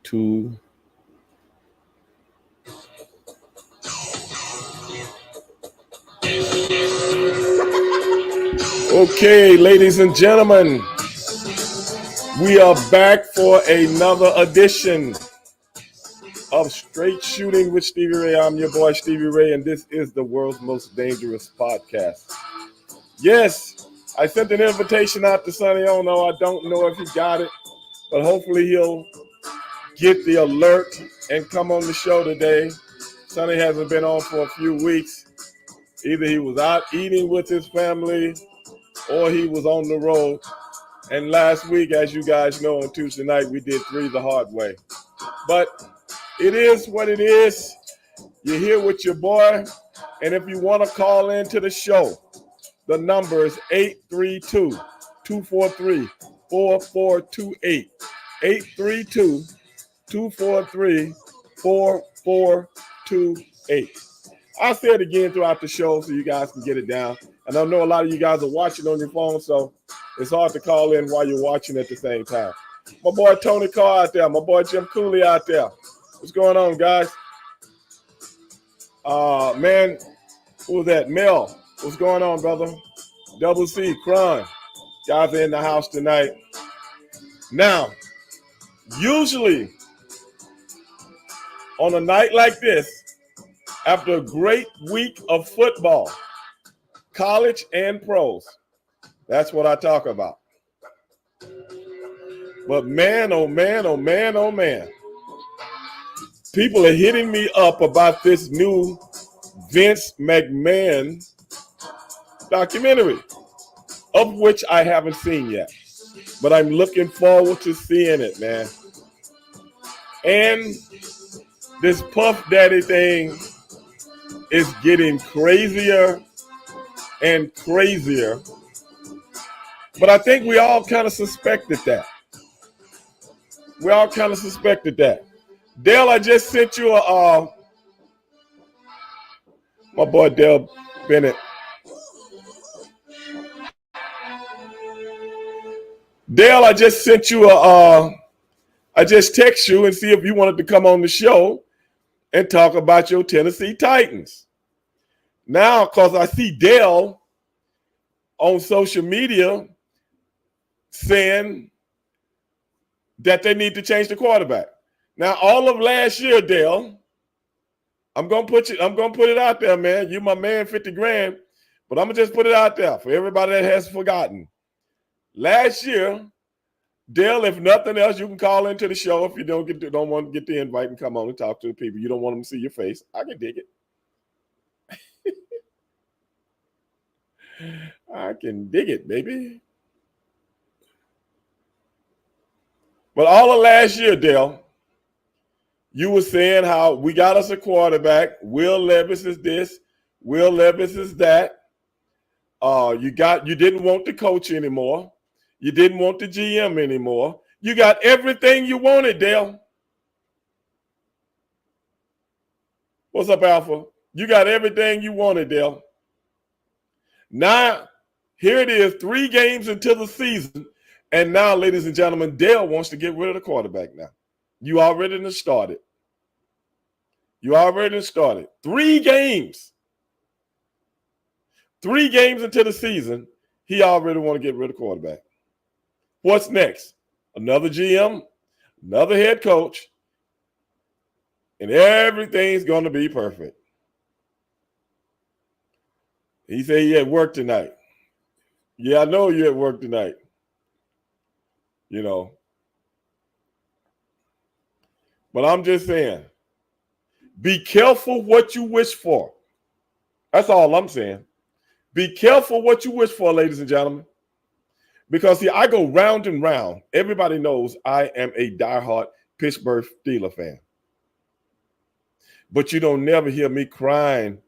2. Okay, ladies and gentlemen, we are back for another edition of Straight Shooting with Stevie Ray. I'm your boy Stevie Ray, and this is the world's most dangerous podcast. Yes, I sent an invitation out to Sonny Ono. I don't know if he got it, but hopefully he'll get the alert and come on the show today. Sonny hasn't been on for a few weeks. Either he was out eating with his family or he was on the road. And last week, as you guys know, on Tuesday night, we did 3 the hard way. But it is what it is. You're here with your boy. And if you want to call into the show, the number is 832-243-4428. 832-243-4428. I'll say it again throughout the show so you guys can get it down. And I know a lot of you guys are watching on your phone, so it's hard to call in while you're watching at the same time. My boy Tony Carr out there. My boy Jim Cooley out there. What's going on, guys? Man, who was that? Mel. What's going on, brother? Double C, Kron. Guys are in the house tonight. Now, usually on a night like this, after a great week of football, college and pros, that's what I talk about. But man, oh man, oh man, oh man. People are hitting me up about this new Vince McMahon documentary, of which I haven't seen yet. But I'm looking forward to seeing it, man. And this Puff Daddy thing is getting crazier and crazier. But I think we all kind of suspected that. Dale, I just sent you my boy Dale Bennett. Dale, I just sent you I just text you and see if you wanted to come on the show and talk about your Tennessee Titans. Now, because I see Dale on social media saying that they need to change the quarterback. Now, all of last year, Dale, I'm gonna put it out there, man. You my man, 50 grand, but I'm gonna just put it out there for everybody that has forgotten. Last year, Dale, if nothing else, you can call into the show if you don't want to get the invite and come on and talk to the people. You don't want them to see your face. I can dig it. I can dig it, baby. But all of last year, Dale, you were saying how we got us a quarterback. Will Levis is this. Will Levis is that. You didn't want the coach anymore. You didn't want the GM anymore. You got everything you wanted, Dale. What's up, Alpha? You got everything you wanted, Dale. Now, here it is, 3 games into the season. And now, ladies and gentlemen, Dale wants to get rid of the quarterback now. You already started. 3 games. 3 games into the season, he already want to get rid of the quarterback. What's next? Another GM, another head coach, and everything's going to be perfect. He said he at work tonight. Yeah, I know you're at work tonight. You know. But I'm just saying, be careful what you wish for. That's all I'm saying. Be careful what you wish for, ladies and gentlemen. Because, see, I go round and round. Everybody knows I am a diehard Pittsburgh Steelers fan. But you don't never hear me crying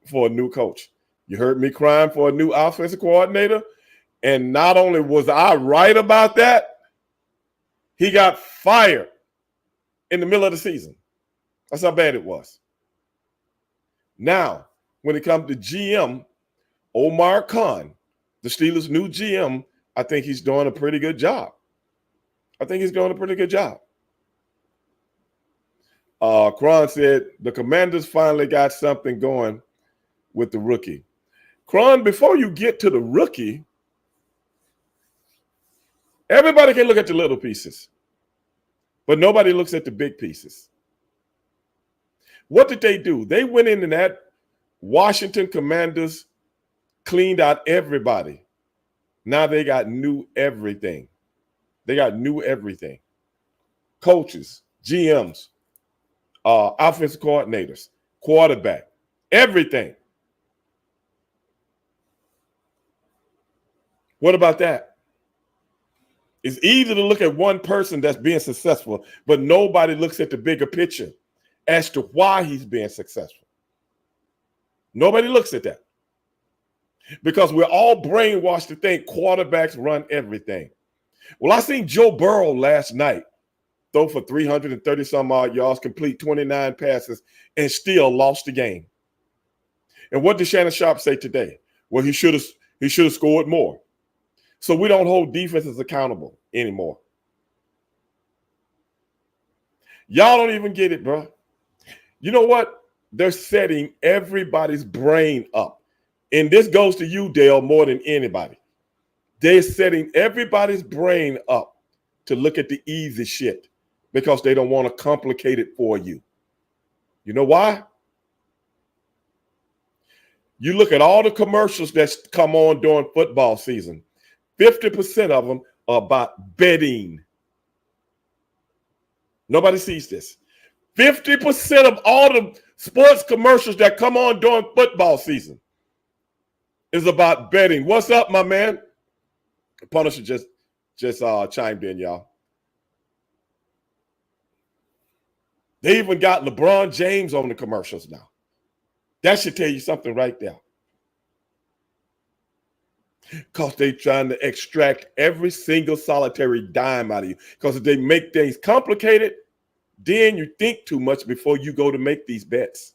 for a new coach. You heard me crying for a new offensive coordinator. And not only was I right about that, he got fired in the middle of the season. That's how bad it was. Now, when it comes to GM, Omar Khan, the Steelers' new GM, I think he's doing a pretty good job. Cron said the Commanders finally got something going with the rookie. Cron, before you get to the rookie, everybody can look at the little pieces, but nobody looks at the big pieces. What did they do? They went in and that Washington Commanders cleaned out everybody. Now they got new everything. They got new everything. Coaches, GMs, offensive coordinators, quarterback, everything. What about that? It's easy to look at one person that's being successful, but nobody looks at the bigger picture as to why he's being successful. Nobody looks at that because we're all brainwashed to think quarterbacks run everything. Well, I seen Joe Burrow last night throw for 330 some odd yards, complete 29 passes, and still lost the game. And what did Shannon Sharp say today? Well, he should have scored more. So we don't hold defenses accountable anymore. Y'all don't even get it, bro. You know what? They're setting everybody's brain up. And this goes to you, Dale, more than anybody. They're setting everybody's brain up to look at the easy shit because they don't want to complicate it for you. You know why? You look at all the commercials that come on during football season. 50% of them are about betting. Nobody sees this. 50% of all the sports commercials that come on during football season is about betting. What's up, my man? Punisher just chimed in, y'all. They even got LeBron James on the commercials now. That should tell you something right there. Because they're trying to extract every single solitary dime out of you. Because if they make things complicated, then you think too much before you go to make these bets.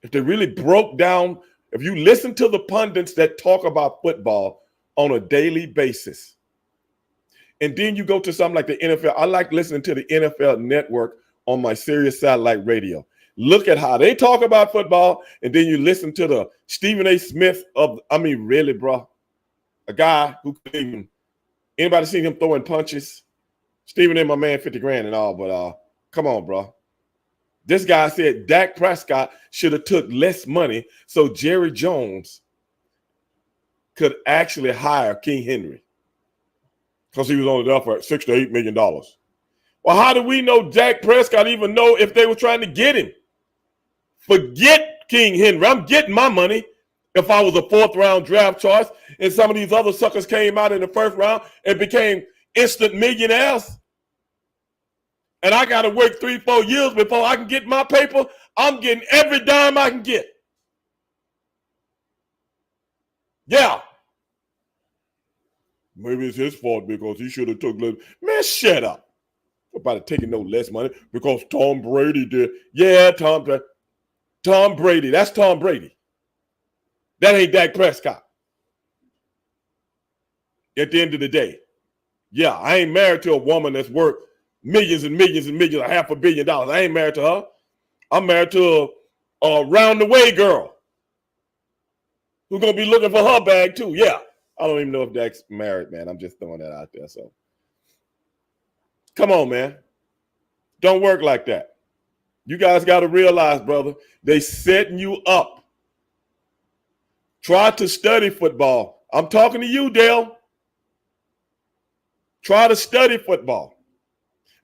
If they really broke down, if you listen to the pundits that talk about football on a daily basis, and then you go to something like the NFL, I like listening to the NFL Network on my Sirius satellite radio. Look at how they talk about football, and then you listen to the Stephen A. Smith really, bro, a guy who couldn't even, anybody seen him throwing punches? Stephen A., my man, 50 grand and all, but come on, bro. This guy said Dak Prescott should have took less money so Jerry Jones could actually hire King Henry because he was only there for $6 to $8 million. Well, how do we know Dak Prescott even know if they were trying to get him? Forget King Henry. I'm getting my money if I was a fourth-round draft choice and some of these other suckers came out in the first round and became instant millionaires. And I got to work 3-4 years before I can get my paper. I'm getting every dime I can get. Yeah. Maybe it's his fault because he should have took less. Man, shut up. Nobody taking no less money because Tom Brady did. Yeah, Tom Brady. That's Tom Brady. That ain't Dak Prescott. At the end of the day. Yeah, I ain't married to a woman that's worth millions and millions and millions, $500 million. I ain't married to her. I'm married to a round-the-way girl who's going to be looking for her bag too. Yeah. I don't even know if Dak's married, man. I'm just throwing that out there. So, come on, man. Don't work like that. You guys got to realize, brother, they setting you up. Try to study football. I'm talking to you, Dale. Try to study football.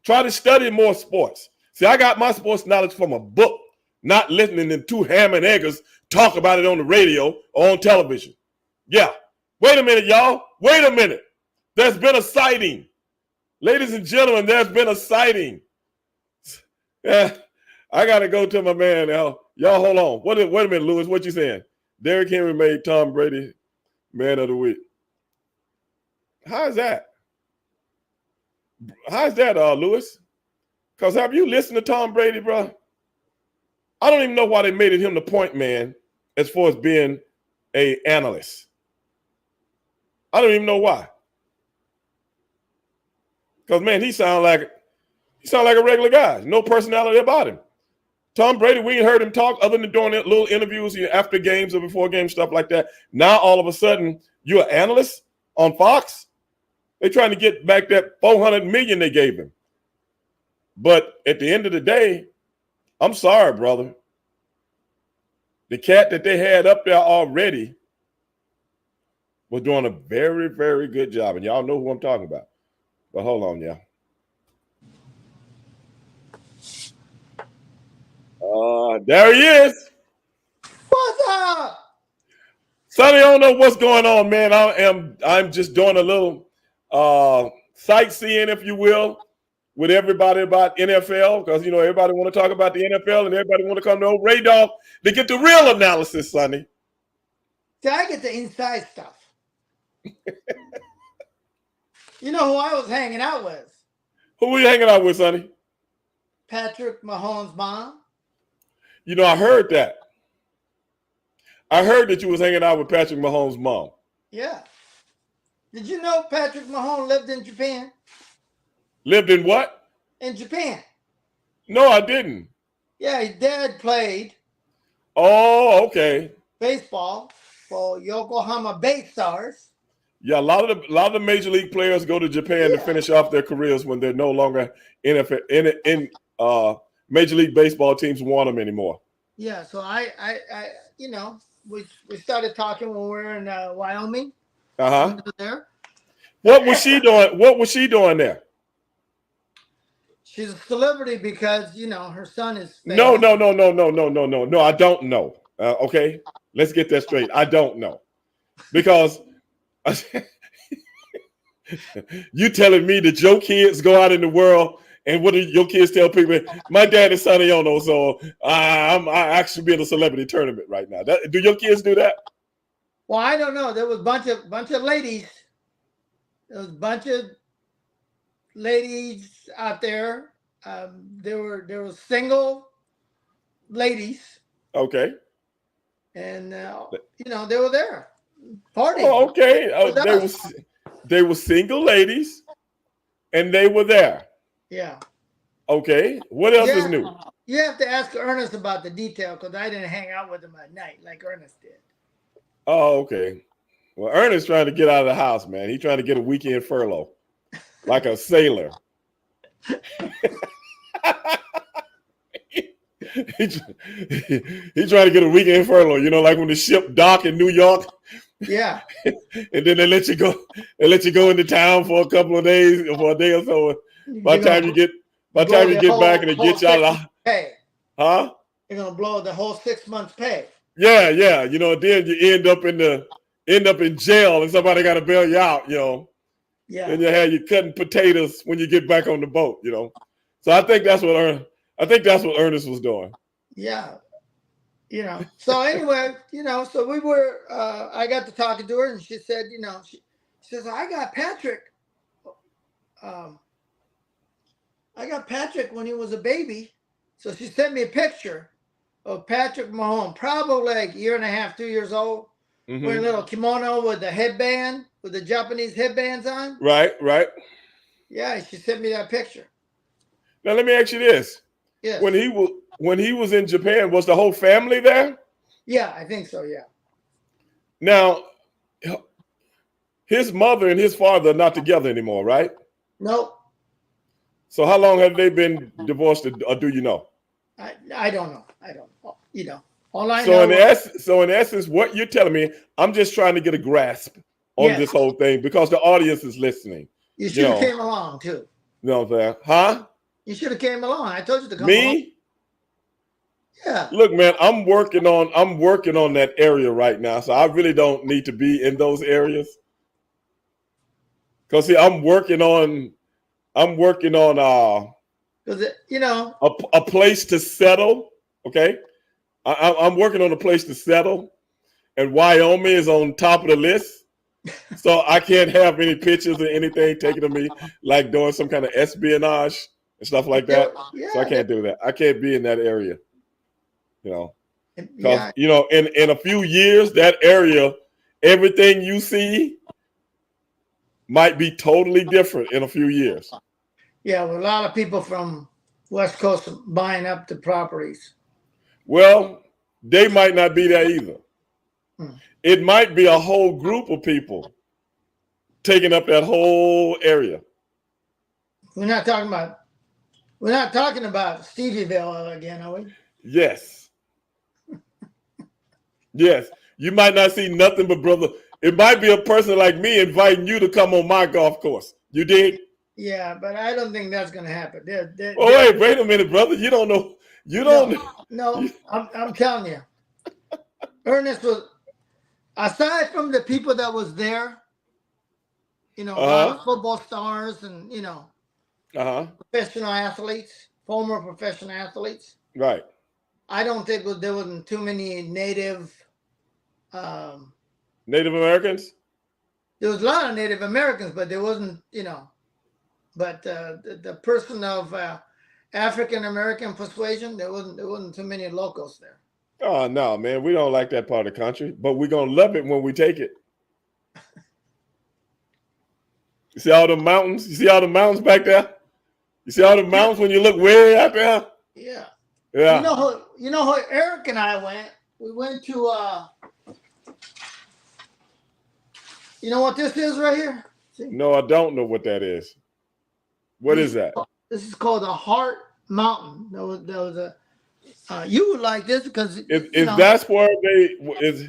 Try to study more sports. See, I got my sports knowledge from a book, not listening to two ham and eggers talk about it on the radio or on television. Yeah. Wait a minute, y'all. Wait a minute. There's been a sighting. Ladies and gentlemen, there's been a sighting. Yeah, I got to go to my man now. Y'all hold on. Wait a minute, Lewis. What you saying? Derrick Henry made Tom Brady man of the week. How is that? How's that, Lewis? Because have you listened to Tom Brady, bro? I don't even know why they made it him the point man as far as being an analyst. I don't even know why. Because, man, he sounds like He sounds like a regular guy. No personality about him. Tom Brady, we ain't heard him talk other than doing little interviews after games or before games, stuff like that. Now, all of a sudden, you're an analyst on Fox? They're trying to get back that $400 million they gave him. But at the end of the day, I'm sorry, brother. The cat that they had up there already was doing a very, very good job. And y'all know who I'm talking about. But hold on, y'all. There he is. What's up? Sonny, I don't know what's going on, man. I'm just doing a little sightseeing, if you will, with everybody about NFL, because you know everybody want to talk about the NFL and everybody want to come to old Ray Dog to get the real analysis, Sonny. See, I get the inside stuff. You know who I was hanging out with? Who were you hanging out with, Sonny? Patrick Mahomes' mom. You know, I heard that. I heard that you was hanging out with Patrick Mahomes' mom. Yeah. Did you know Patrick Mahomes lived in Japan? Lived in what? In Japan. No, I didn't. Yeah, his dad played. Oh, okay. Baseball for Yokohama Bay Stars. Yeah, a lot of the major league players go to Japan to finish off their careers when they're no longer in Major League Baseball teams want them anymore. Yeah, so I you know, we started talking when we were in Wyoming. There. What was she doing? What was she doing there? She's a celebrity because you know her son is famous. No. I don't know. Okay, let's get that straight. I don't know because you telling me that your kids go out in the world. And what do your kids tell people? My dad is Sonny Ono, so I actually be in a celebrity tournament right now. Do your kids do that? Well, I don't know. There was a bunch of ladies. There was a bunch of ladies out there. There were single ladies. Okay. And you know they were there partying. Oh, okay. They were single ladies, and they were there. Yeah. Okay. What else is new? You have to ask Ernest about the detail because I didn't hang out with him at night like Ernest did. Oh, okay. Well, Ernest trying to get out of the house, man. He's trying to get a weekend furlough, like a sailor. He's trying to get a weekend furlough. You know, like when the ship dock in New York. Yeah. And then they let you go. They let you go into town for a couple of days, or for a day or so. By the time you get back and it gets you out of the pay. Huh? They're gonna blow the whole 6 months pay. Yeah. You know, then you end up in jail and somebody got to bail you out. You know. Yeah. And you cutting potatoes when you get back on the boat. You know. So I think that's what Ernest was doing. Yeah. You know. So anyway, you know, so we were. I got to talking to her, and she said, you know, she says I got Patrick. I got Patrick when he was a baby. So she sent me a picture of Patrick Mahomes, probably like 1.5 years, 2 years old, wearing a little kimono with the headband, with the Japanese headbands on. Right. Yeah, she sent me that picture. Now let me ask you this. Yes. When he was in Japan, was the whole family there? Yeah, I think so, yeah. Now, his mother and his father are not together anymore, right? Nope. So how long have they been divorced, or do you know? I don't know. I don't know. You know, all I know. So in essence, what you're telling me, I'm just trying to get a grasp on this whole thing because the audience is listening. You should have came along too. You know what I'm saying? Huh? You should have came along. I told you to come along. Me? Yeah. Look, man, I'm working on that area right now, so I really don't need to be in those areas. Cause see, I'm working on you know, a place to settle. Okay, I'm working on a place to settle, and Wyoming is on top of the list. So I can't have any pictures or anything taken of me like doing some kind of espionage and stuff like that. Yeah, so I can't do that. I can't be in that area. You know, because you know, in a few years, that area, everything you see might be totally different in a few years. Yeah, with a lot of people from West Coast buying up the properties. Well, they might not be there either. Hmm. It might be a whole group of people taking up that whole area. We're not talking about Stevieville again, are we? Yes. Yes. You might not see nothing but brother. It might be a person like me inviting you to come on my golf course. You dig? Yeah, but I don't think that's going to happen. Oh, wait a minute, brother. You don't know. You don't. No. I'm telling you, Ernest was, aside from the people that was there, a lot of football stars and professional athletes, former professional athletes. Right. I don't think there wasn't too many Native Americans. There was a lot of Native Americans, but there wasn't, But the person of African American persuasion, there wasn't too many locals there. Oh no, man, we don't like that part of the country, but we're gonna love it when we take it. You see all the mountains? You see all the mountains back there? You see all the mountains when you look way out there? Yeah. Yeah. You know how Eric and I went? We went to you know what this is right here? See? No, I don't know what that is. What is that? This is called the Heart Mountain. There was a you would like this because if that's where they is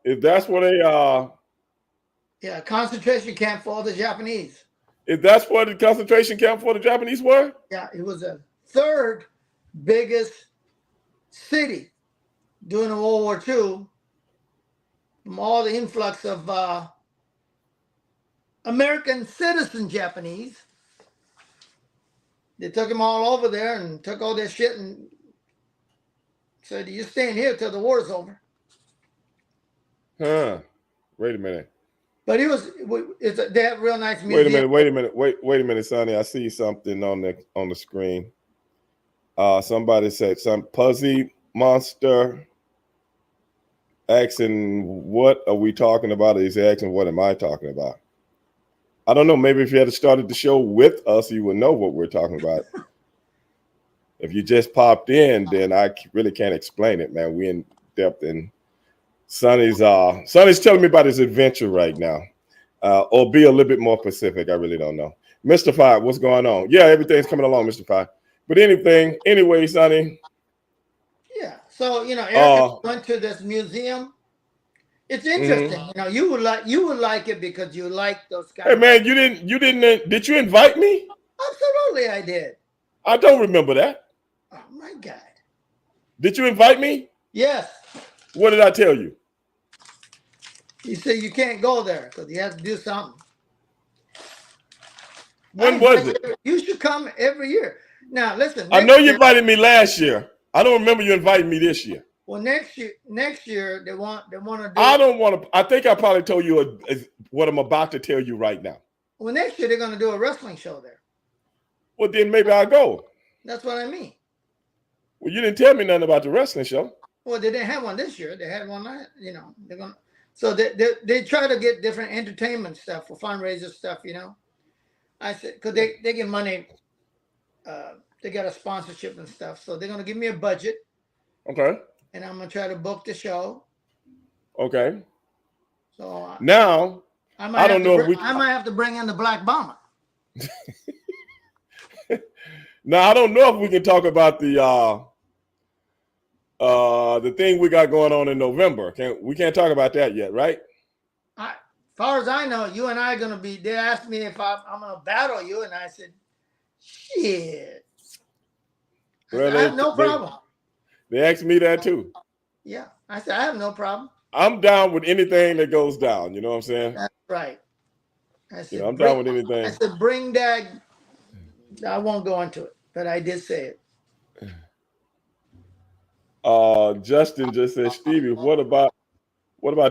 if that's where they yeah, concentration camp for all the Japanese. If that's where the concentration camp for the Japanese were? Yeah, it was the third biggest city during World War II from all the influx of American citizen Japanese. They took them all over there and took all their shit and said, "You're staying here till the war's over." Huh. Wait a minute. But they have real nice museum. Wait a minute, Sonny. I see something on the screen. Somebody said some Puzzy Monster asking, what are we talking about? He's asking, what am I talking about? I don't know. Maybe if you had started the show with us, you would know what we're talking about. If you just popped in, then I really can't explain it, man. We in depth, and Sonny's telling me about his adventure right now. Or be a little bit more specific. I really don't know. Mr. Five, what's going on? Yeah, everything's coming along, Mr. Five. But anyway, Sonny. Yeah. So Eric went to this museum. It's interesting. Mm-hmm. You would like it because you like those guys. Hey man, did you invite me? Absolutely, I did. I don't remember that. Oh my God. Did you invite me? Yes. What did I tell you? You said you can't go there because you have to do something. When was it? You should come every year. Now listen. I know you invited me last year. I don't remember you inviting me this year. Well, next year they want to do. I don't want to. I think I probably told you what I'm about to tell you right now. Well, next year they're going to do a wrestling show there. Well, then maybe I'll go. That's what I mean. Well, you didn't tell me nothing about the wrestling show. Well, they didn't have one this year. They had one last. They're going. So they try to get different entertainment stuff for fundraiser stuff. I said because they get money. They got a sponsorship and stuff, so they're going to give me a budget. Okay. And I'm gonna try to book the show. Okay. So now I don't know if I might have to bring in the Black Bomber. Now I don't know if we can talk about the thing we got going on in November. We can't talk about that yet, right? As far as I know, you and I are gonna be. They asked me if I'm gonna battle you, and I said, "Shit." I have no problem. They asked me that too. Yeah. I said, I have no problem. I'm down with anything that goes down. You know what I'm saying? That's right. I said, I'm down with anything. I said, bring that. I won't go into it, but I did say it. Justin just said, Stevie, what about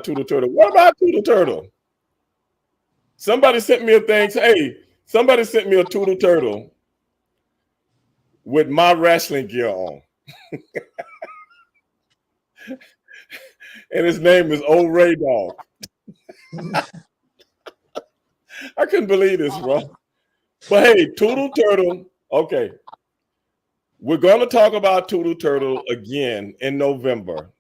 Toodle Turtle? What about Toodle Turtle? Somebody sent me a thing. Hey, somebody sent me a Toodle Turtle with my wrestling gear on. And his name is Old Ray Dog. I couldn't believe this, bro. But hey, Toodle Turtle. Okay, we're going to talk about Toodle Turtle again in November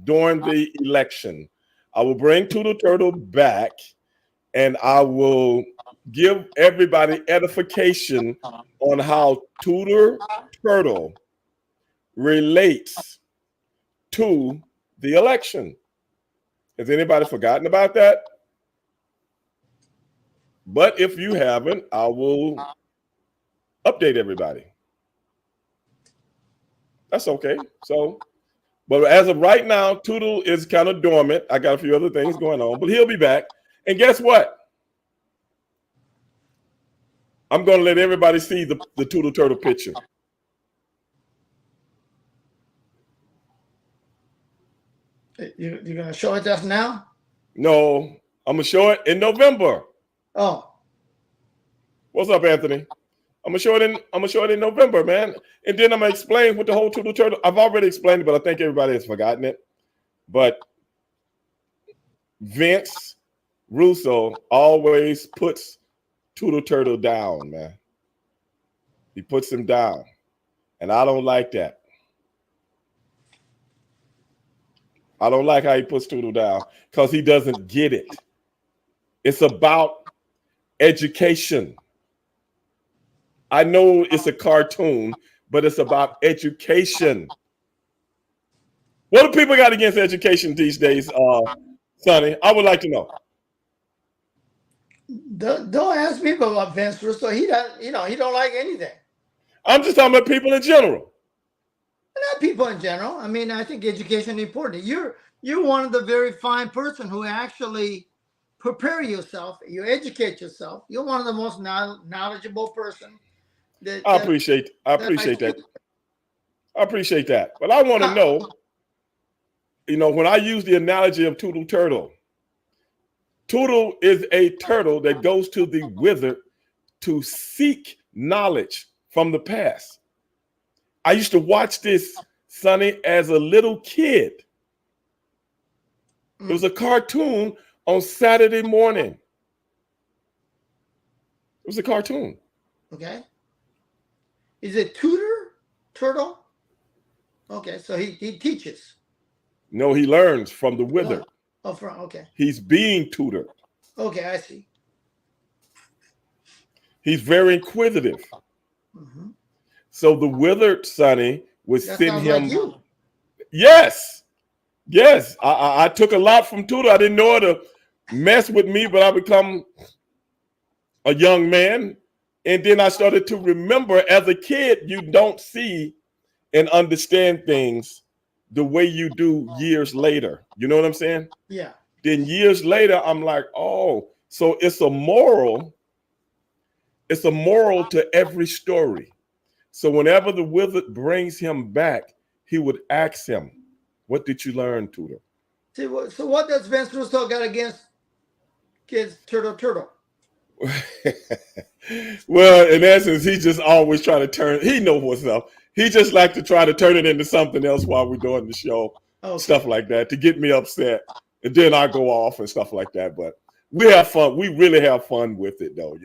during the election. I will bring Toodle Turtle back, and I will give everybody edification on how Toodle Turtle relates to the election. Has anybody forgotten about that? But if you haven't, I will update everybody. That's okay. So, but as of right now, Toodle is kind of dormant. I got a few other things going on, but he'll be back. And guess what? I'm going to let everybody see the Toodle Turtle picture. You're going to show it to us now? No, I'm going to show it in November. Oh. What's up, Anthony? I'm gonna show it in November, man. And then I'm gonna explain what the whole Toodle Turtle. I've already explained it, but I think everybody has forgotten it. But Vince Russo always puts Toodle Turtle down, man. He puts him down. And I don't like that. I don't like how he puts Toodle down because he doesn't get it. It's about education. I know it's a cartoon, but it's about education. What do people got against education these days, Sonny? I would like to know. Don't ask people about Vince Russo. He doesn't, he don't like anything. I'm just talking about people in general. Not people in general. I mean, I think education is important. You're one of the very fine person who actually prepare yourself. You educate yourself. You're one of the most knowledgeable person. I appreciate that. I appreciate that. But I want to know, when I use the analogy of Toodle Turtle, Toodle is a turtle that goes to the wizard to seek knowledge from the past. I used to watch this, Sonny, as a little kid. It was a cartoon on Saturday morning. It was a cartoon. Okay. Is it turtle? Okay, so he teaches. No, he learns from the wizard. Okay. He's being tutored. Okay, I see. He's very inquisitive. Mm-hmm. So the wizard, Sonny, would send him. Like you. Yes. I took a lot from Tutor. I didn't know how to mess with me, but I become a young man. And then I started to remember as a kid, you don't see and understand things the way you do years later. You know what I'm saying? Yeah. Then years later, I'm like, oh, so it's a moral. It's a moral to every story. So whenever the wizard brings him back, he would ask him, what did you learn, Tutor? See, so what does Vince Russo got against kids turtle? Well, in essence, he just always try to turn. He knows what's up. He just like to try to turn it into something else while we're doing the show, stuff like that, to get me upset, and then I go off and stuff like that. But we have fun. We really have fun with it, though.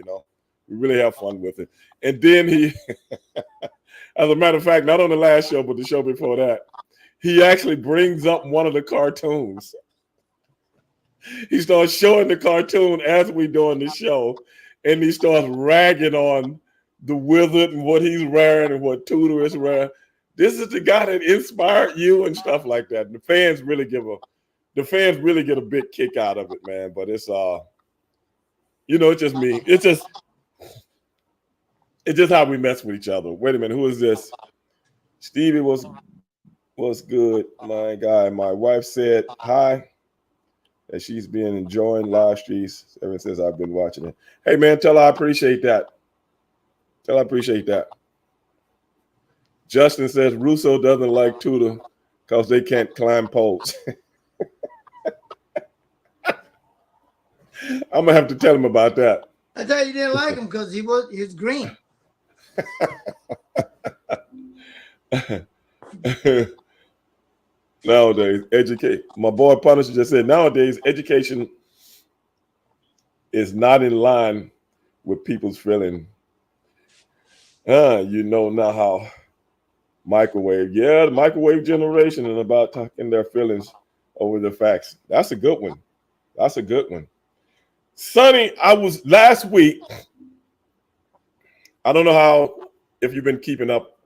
We really have fun with it. And then he, as a matter of fact, not on the last show, but the show before that, he actually brings up one of the cartoons. He starts showing the cartoon as we're doing the show, and he starts ragging on the wizard and what he's wearing and what Tutor is wearing. This is the guy that inspired you and stuff like that. And the fans really get a big kick out of it, man. But it's it's just me. It's just how we mess with each other. Wait a minute, who is this? Stevie was good, my guy. My wife said hi. And she's been enjoying live streams ever since I've been watching it. Hey, man, tell her I appreciate that. Justin says Russo doesn't like Tudor because they can't climb poles. I'm going to have to tell him about that. I thought you didn't like him because he's green. Nowadays, my boy Punisher just said, nowadays, education is not in line with people's feeling You know now how microwave. Yeah, the microwave generation and about talking their feelings over the facts. That's a good one. That's a good one. Sonny, I was last week. I don't know how if you've been keeping up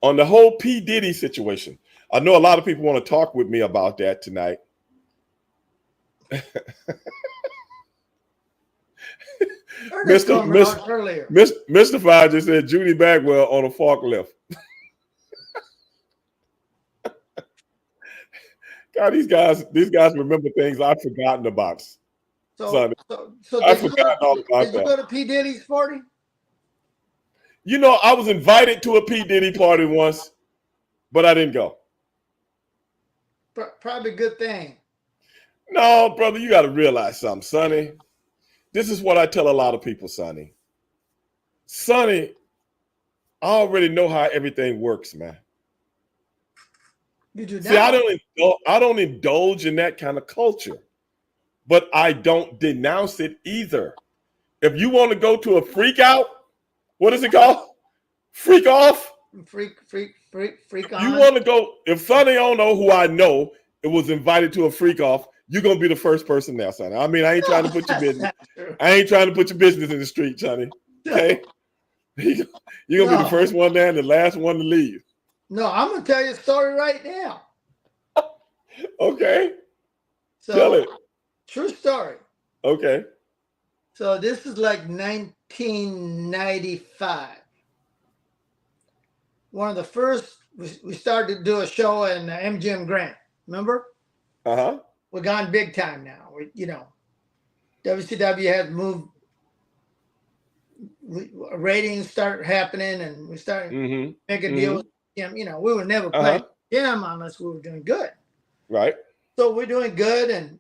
on the whole P. Diddy situation. I know a lot of people want to talk with me about that tonight. Mr. Fire just said Judy Bagwell on a forklift. God, these guys remember things I've forgotten about. So I've forgotten all about that. Did you go to P. Diddy's party? You know, I was invited to a P. Diddy party once, but I didn't go. Probably a good thing. No, brother, you got to realize something, Sonny. This is what I tell a lot of people, Sonny. Sonny, I already know how everything works, man. You do See, I don't indulge in that kind of culture, but I don't denounce it either. If you want to go to a freak out, what is it called? Freak off? Freak on. You want to go, if Sonny don't know who I know, it was invited to a freak off, you're going to be the first person there, Sonny. I mean, I ain't trying to put your business. I ain't trying to put your business in the street, Sonny. Okay? You're going to be the first one there and the last one to leave. No, I'm going to tell you a story right now. Okay. So, tell it. True story. Okay. So this is like 1995. One of the first, we started to do a show in MGM Grant. Remember? Uh-huh. We're gone big time now. WCW had moved. Ratings start happening, and we started making a deal with him. You know, we would never play him unless we were doing good. Right. So we're doing good, and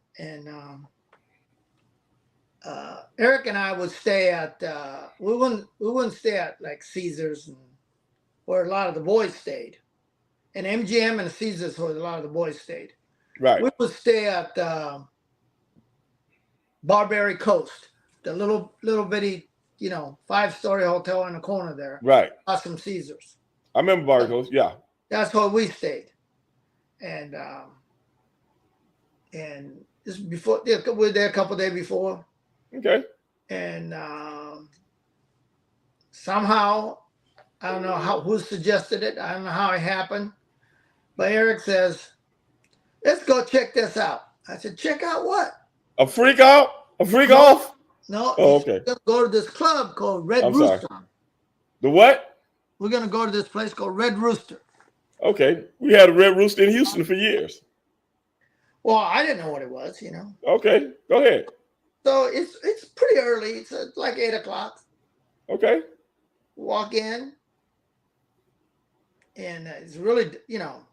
Eric and I would stay at we wouldn't stay at like Caesars and where a lot of the boys stayed, and MGM and Caesars where a lot of the boys stayed. Right. We would stay at Barbary Coast, the little bitty 5-story hotel in the corner there. Right. Awesome Caesars. I remember Barbary Coast. Yeah. That's where we stayed, and this before we were there a couple of days before. Okay. And somehow, I don't know who suggested it. I don't know how it happened. But Eric says, let's go check this out. I said, check out what? A freak out? A freak off? No. Oh, okay. Let's go to this club called Red Rooster. Sorry. The what? We're going to go to this place called Red Rooster. Okay. We had a Red Rooster in Houston for years. Well, I didn't know what it was, Okay. Go ahead. So it's pretty early. It's like 8 o'clock. Okay. Walk in, and it's really, you know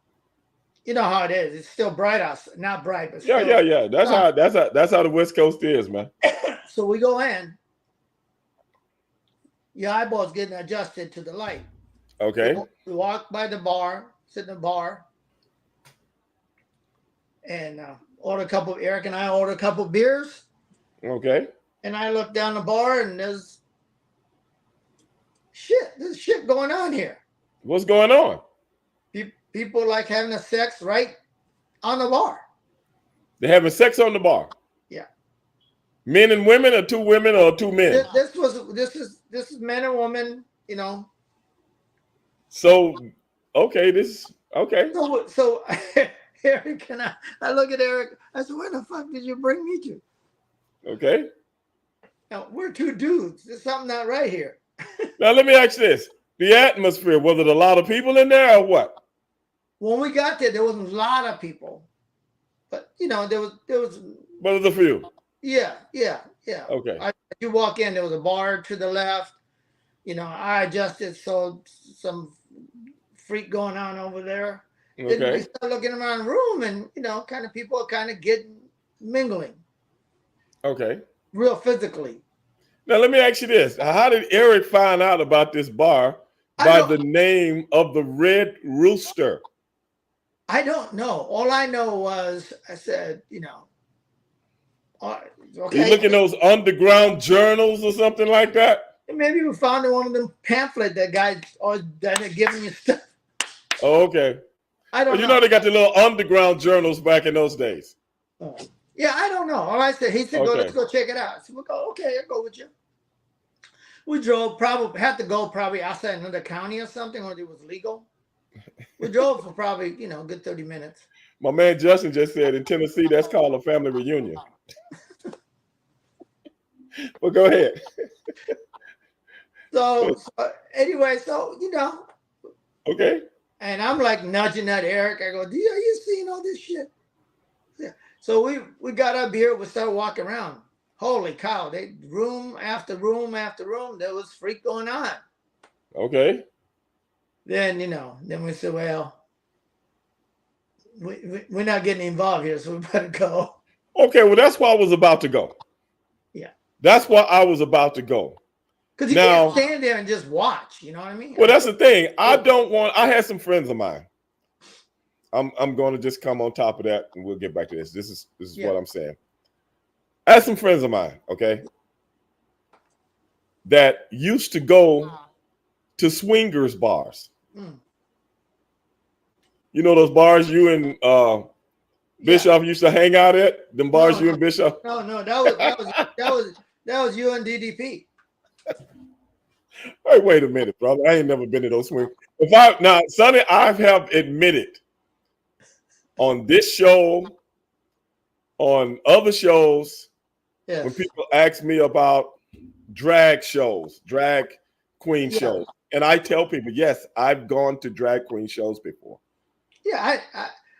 how it is. It's still bright outside. Not bright, but still yeah. That's how the West Coast is, man. So we go in. Your eyeballs getting adjusted to the light. Okay. We walk by the bar, sit in the bar, and Eric and I order a couple beers. Okay. And I look down the bar, and there's shit going on here. What's going on? People like having a sex right on the bar. They're having sex on the bar. Yeah. Men and women, or two women, or two men. This is men and women. So, okay, okay. So Eric and I look at Eric. I said, "Where the fuck did you bring me to?" Okay. Now we're two dudes. There's something not right here. Now let me ask this: the atmosphere, was it a lot of people in there or what? When we got there wasn't a lot of people, but there was. But it was a few. Yeah. Okay. You walk in, there was a bar to the left. I adjusted, so some freak going on over there. Okay. Then we start looking around the room, and kind of people are kind of mingling. Okay. Real physically. Now let me ask you this: how did Eric find out about this bar by the name of the Red Rooster? I don't know. All I know was I said, okay. You look in those underground journals or something like that? And maybe we found one of them pamphlet that guys always that are giving you stuff. Oh, okay. I don't Well, you know. know they got the little underground journals back in those days. Oh. Yeah, I don't know. All I said, he said, Okay. let's go check it out. So we go, okay, I'll go with you. We drove, probably had to go probably outside another county or something, where it was legal. We drove for probably, a good 30 minutes. My man Justin just said in Tennessee that's called a family reunion. Well, go ahead. So anyway, Okay. and I'm like nudging at Eric. I go, are you seeing all this shit? Yeah. So we got up here, we started walking around. Holy cow, room after room after room, there was freak going on. Okay. Then, then we said, well, we're not getting involved here, so we better go. Okay, well, that's why I was about to go. Yeah. That's why I was about to go. Because you can't stand there and just watch, you know what I mean? Well, that's the thing. I had some friends of mine. I'm going to just come on top of that, and we'll get back to this. This is what I'm saying. I had some friends of mine, okay, that used to go to swingers bars. Mm. You know those bars you and Bishop used to hang out at? Them bars you and Bishop? No, that was you and DDP. Hey, wait a minute, brother. I ain't never been to those swingers. Sonny, I have admitted on this show, on other shows, when people ask me about drag shows, drag queen shows, and I tell people, yes, I've gone to drag queen shows before. Yeah,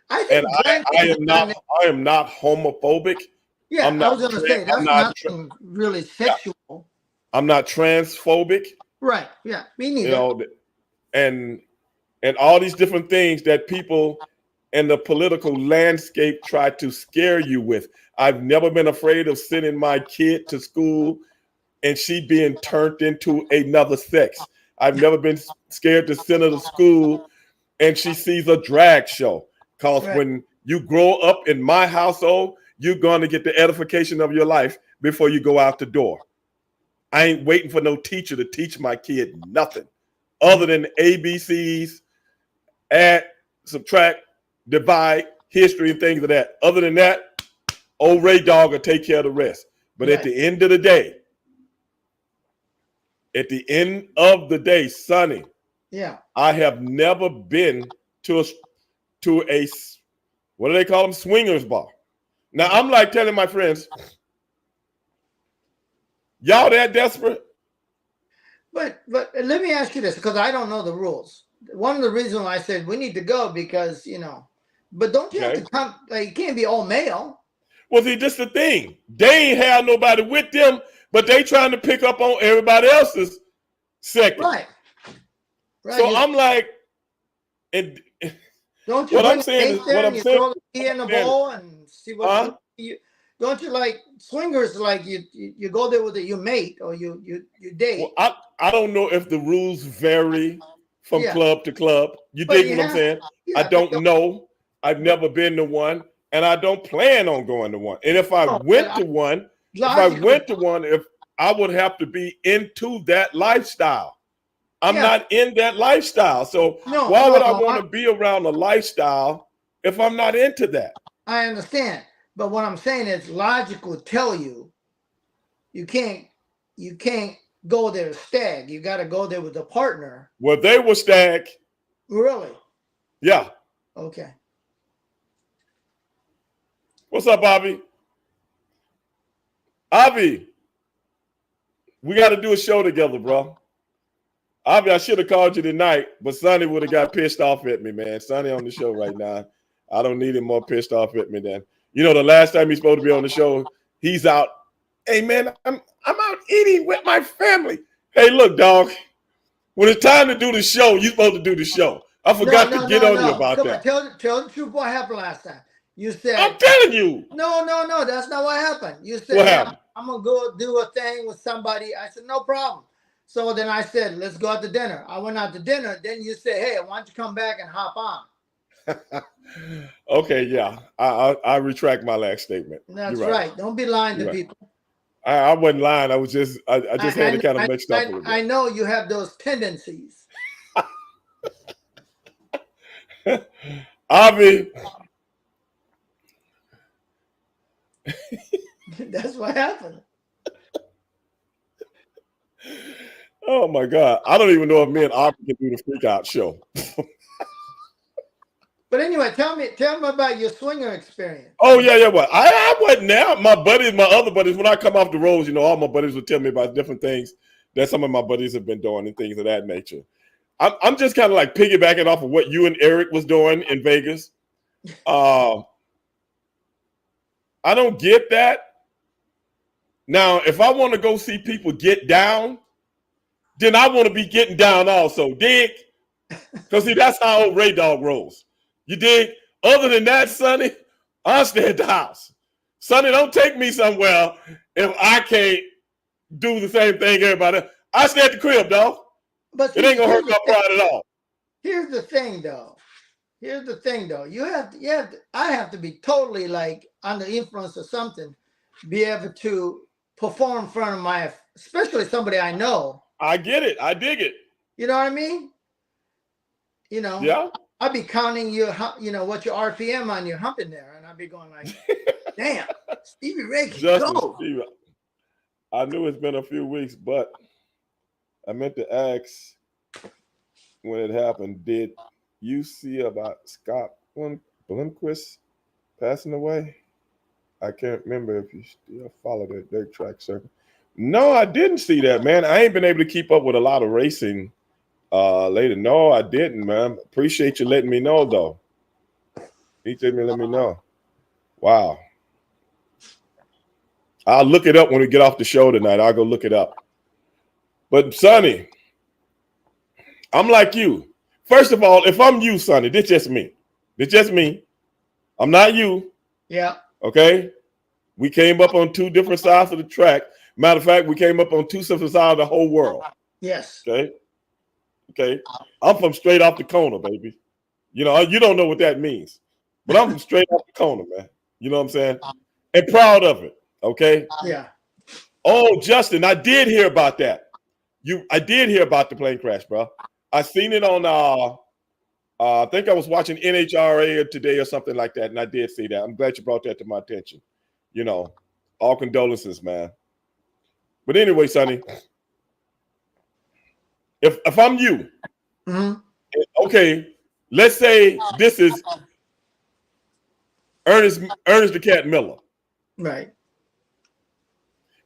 I think I am not homophobic. Yeah, I was going to say that's nothing really sexual. Yeah. I'm not transphobic. Right. Yeah. Me neither. And all these different things that people in the political landscape try to scare you with. I've never been afraid of sending my kid to school and she being turned into another sex. I've never been scared to send her to school and she sees a drag show. Because when you grow up in my household, you're going to get the edification of your life before you go out the door. I ain't waiting for no teacher to teach my kid nothing other than ABCs, add, subtract, divide, history, and things of that. Other than that, old Ray Dog will take care of the rest. But at the end of the day, Sonny, I have never been to a what do they call them? Swingers bar. Now I'm like telling my friends, y'all that desperate? But let me ask you this, because I don't know the rules. One of the reasons I said we need to go because but don't you have to come? Like, you can't be all male. Well, see, this the thing. They ain't have nobody with them, but they trying to pick up on everybody else's second. Right. So I'm like, don't you? What I'm saying is, what I'm saying. Throw the key in the bowl and see what. Don't you like swingers? Like you go there with your mate or you date. Well, I don't know if the rules vary from club to club. You dig what I'm saying? Yeah, I don't know. I've never been to one, and I don't plan on going to one. And if I went to one, if I would have to be into that lifestyle. I'm not in that lifestyle. So why would I want to be around a lifestyle if I'm not into that? I understand. But what I'm saying is logic will tell you can't go there stag. You got to go there with a partner. Well, they were stag. Really? Yeah. Okay. What's up, Bobby? Avi, we got to do a show together, bro. Avi, I should have called you tonight, but Sonny would have got pissed off at me, man. Sonny on the show right now. I don't need him more pissed off at me than. The last time he's supposed to be on the show, he's out. Hey, man, I'm out eating with my family. Hey, look, dog. When it's time to do the show, you're supposed to do the show. I forgot to get on you about that. Tell the truth what happened last time. You said. I'm telling you. No. That's not what happened. You said, what happened? I'm going to go do a thing with somebody. I said, no problem. So then I said, let's go out to dinner. I went out to dinner. Then you said, hey, why don't you come back and hop on? Okay, yeah. I retract my last statement. That's right. Don't be lying to people. I wasn't lying. I just had it kind of mixed up a little I bit. know you have those tendencies. Avi, That's what happened. oh my God, I don't even know if me and Avi can do the freak out show. But anyway, tell me about your swinger experience. Oh yeah. What I wasn't there. My other buddies, when I come off the roads, all my buddies would tell me about different things that some of my buddies have been doing and things of that nature. I'm just kind of like piggybacking off of what you and Eric was doing in Vegas. I don't get that. Now, if I want to go see people get down, then I want to be getting down also. Dig? Because see, that's how old Ray Dog rolls. You dig? Other than that, Sonny, I'll stay at the house. Sonny, don't take me somewhere if I can't do the same thing everybody. I stay at the crib, dog. But it ain't gonna hurt my pride at all. Here's the thing, though. I have to be totally like under influence of something, be able to perform in front of especially somebody I know. I get it. I dig it. You know what I mean? Yeah. I'd be counting what your RPM on your humping there, and I'd be going like, damn, Stevie Ray can go. Stevie, I knew it's been a few weeks, but I meant to ask when it happened, did you see about Scott Blomqvist passing away? I can't remember if you still follow that dirt track circuit. No, I didn't see that, man. I ain't been able to keep up with a lot of racing later. No, I didn't, man. Appreciate you letting me know, though. Let me know. Wow. I'll look it up when we get off the show tonight. I'll go look it up. But, Sonny, I'm like you. First of all, if I'm you, Sonny, this just me. This just me. I'm not you. Yeah. Okay? We came up on two different sides of the track. Matter of fact, we came up on two different sides of the whole world. Yes. Okay. I'm from straight off the corner, baby. You don't know what that means. But I'm from straight off the corner, man. You know what I'm saying? And proud of it. Okay? Yeah. Oh, Justin, I did hear about that. I did hear about the plane crash, bro. I seen it on I think I was watching NHRA today or something like that, and I did see that. I'm glad you brought that to my attention. All condolences, man. But anyway, Sonny, if I'm you, okay, let's say this is Ernest the Cat Miller. Right.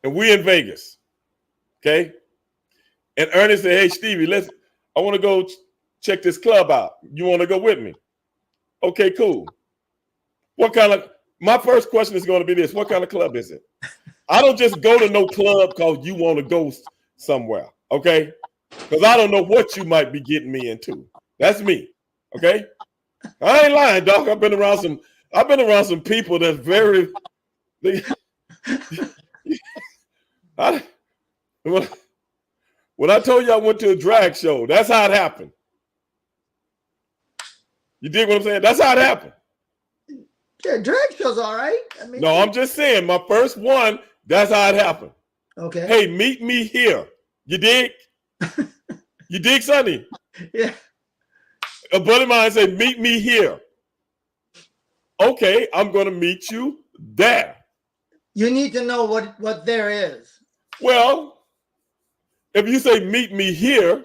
And we in Vegas. Okay? And Ernest said, hey, Stevie, I want to go check this club out. You want to go with me? Okay, cool. My first question is going to be this. What kind of club is it? I don't just go to no club because you want to go somewhere, okay? Because I don't know what you might be getting me into. That's me, okay? I ain't lying, dog. I've been around some people that's very. When I told you I went to a drag show, that's how it happened. You dig what I'm saying? That's how it happened. Yeah, drag show's all right. No, I'm just saying, my first one, that's how it happened. Okay. Hey, meet me here. You dig? You dig, Sonny? Yeah. A buddy of mine said, meet me here. Okay, I'm going to meet you there. You need to know what there is. Well, if you say meet me here,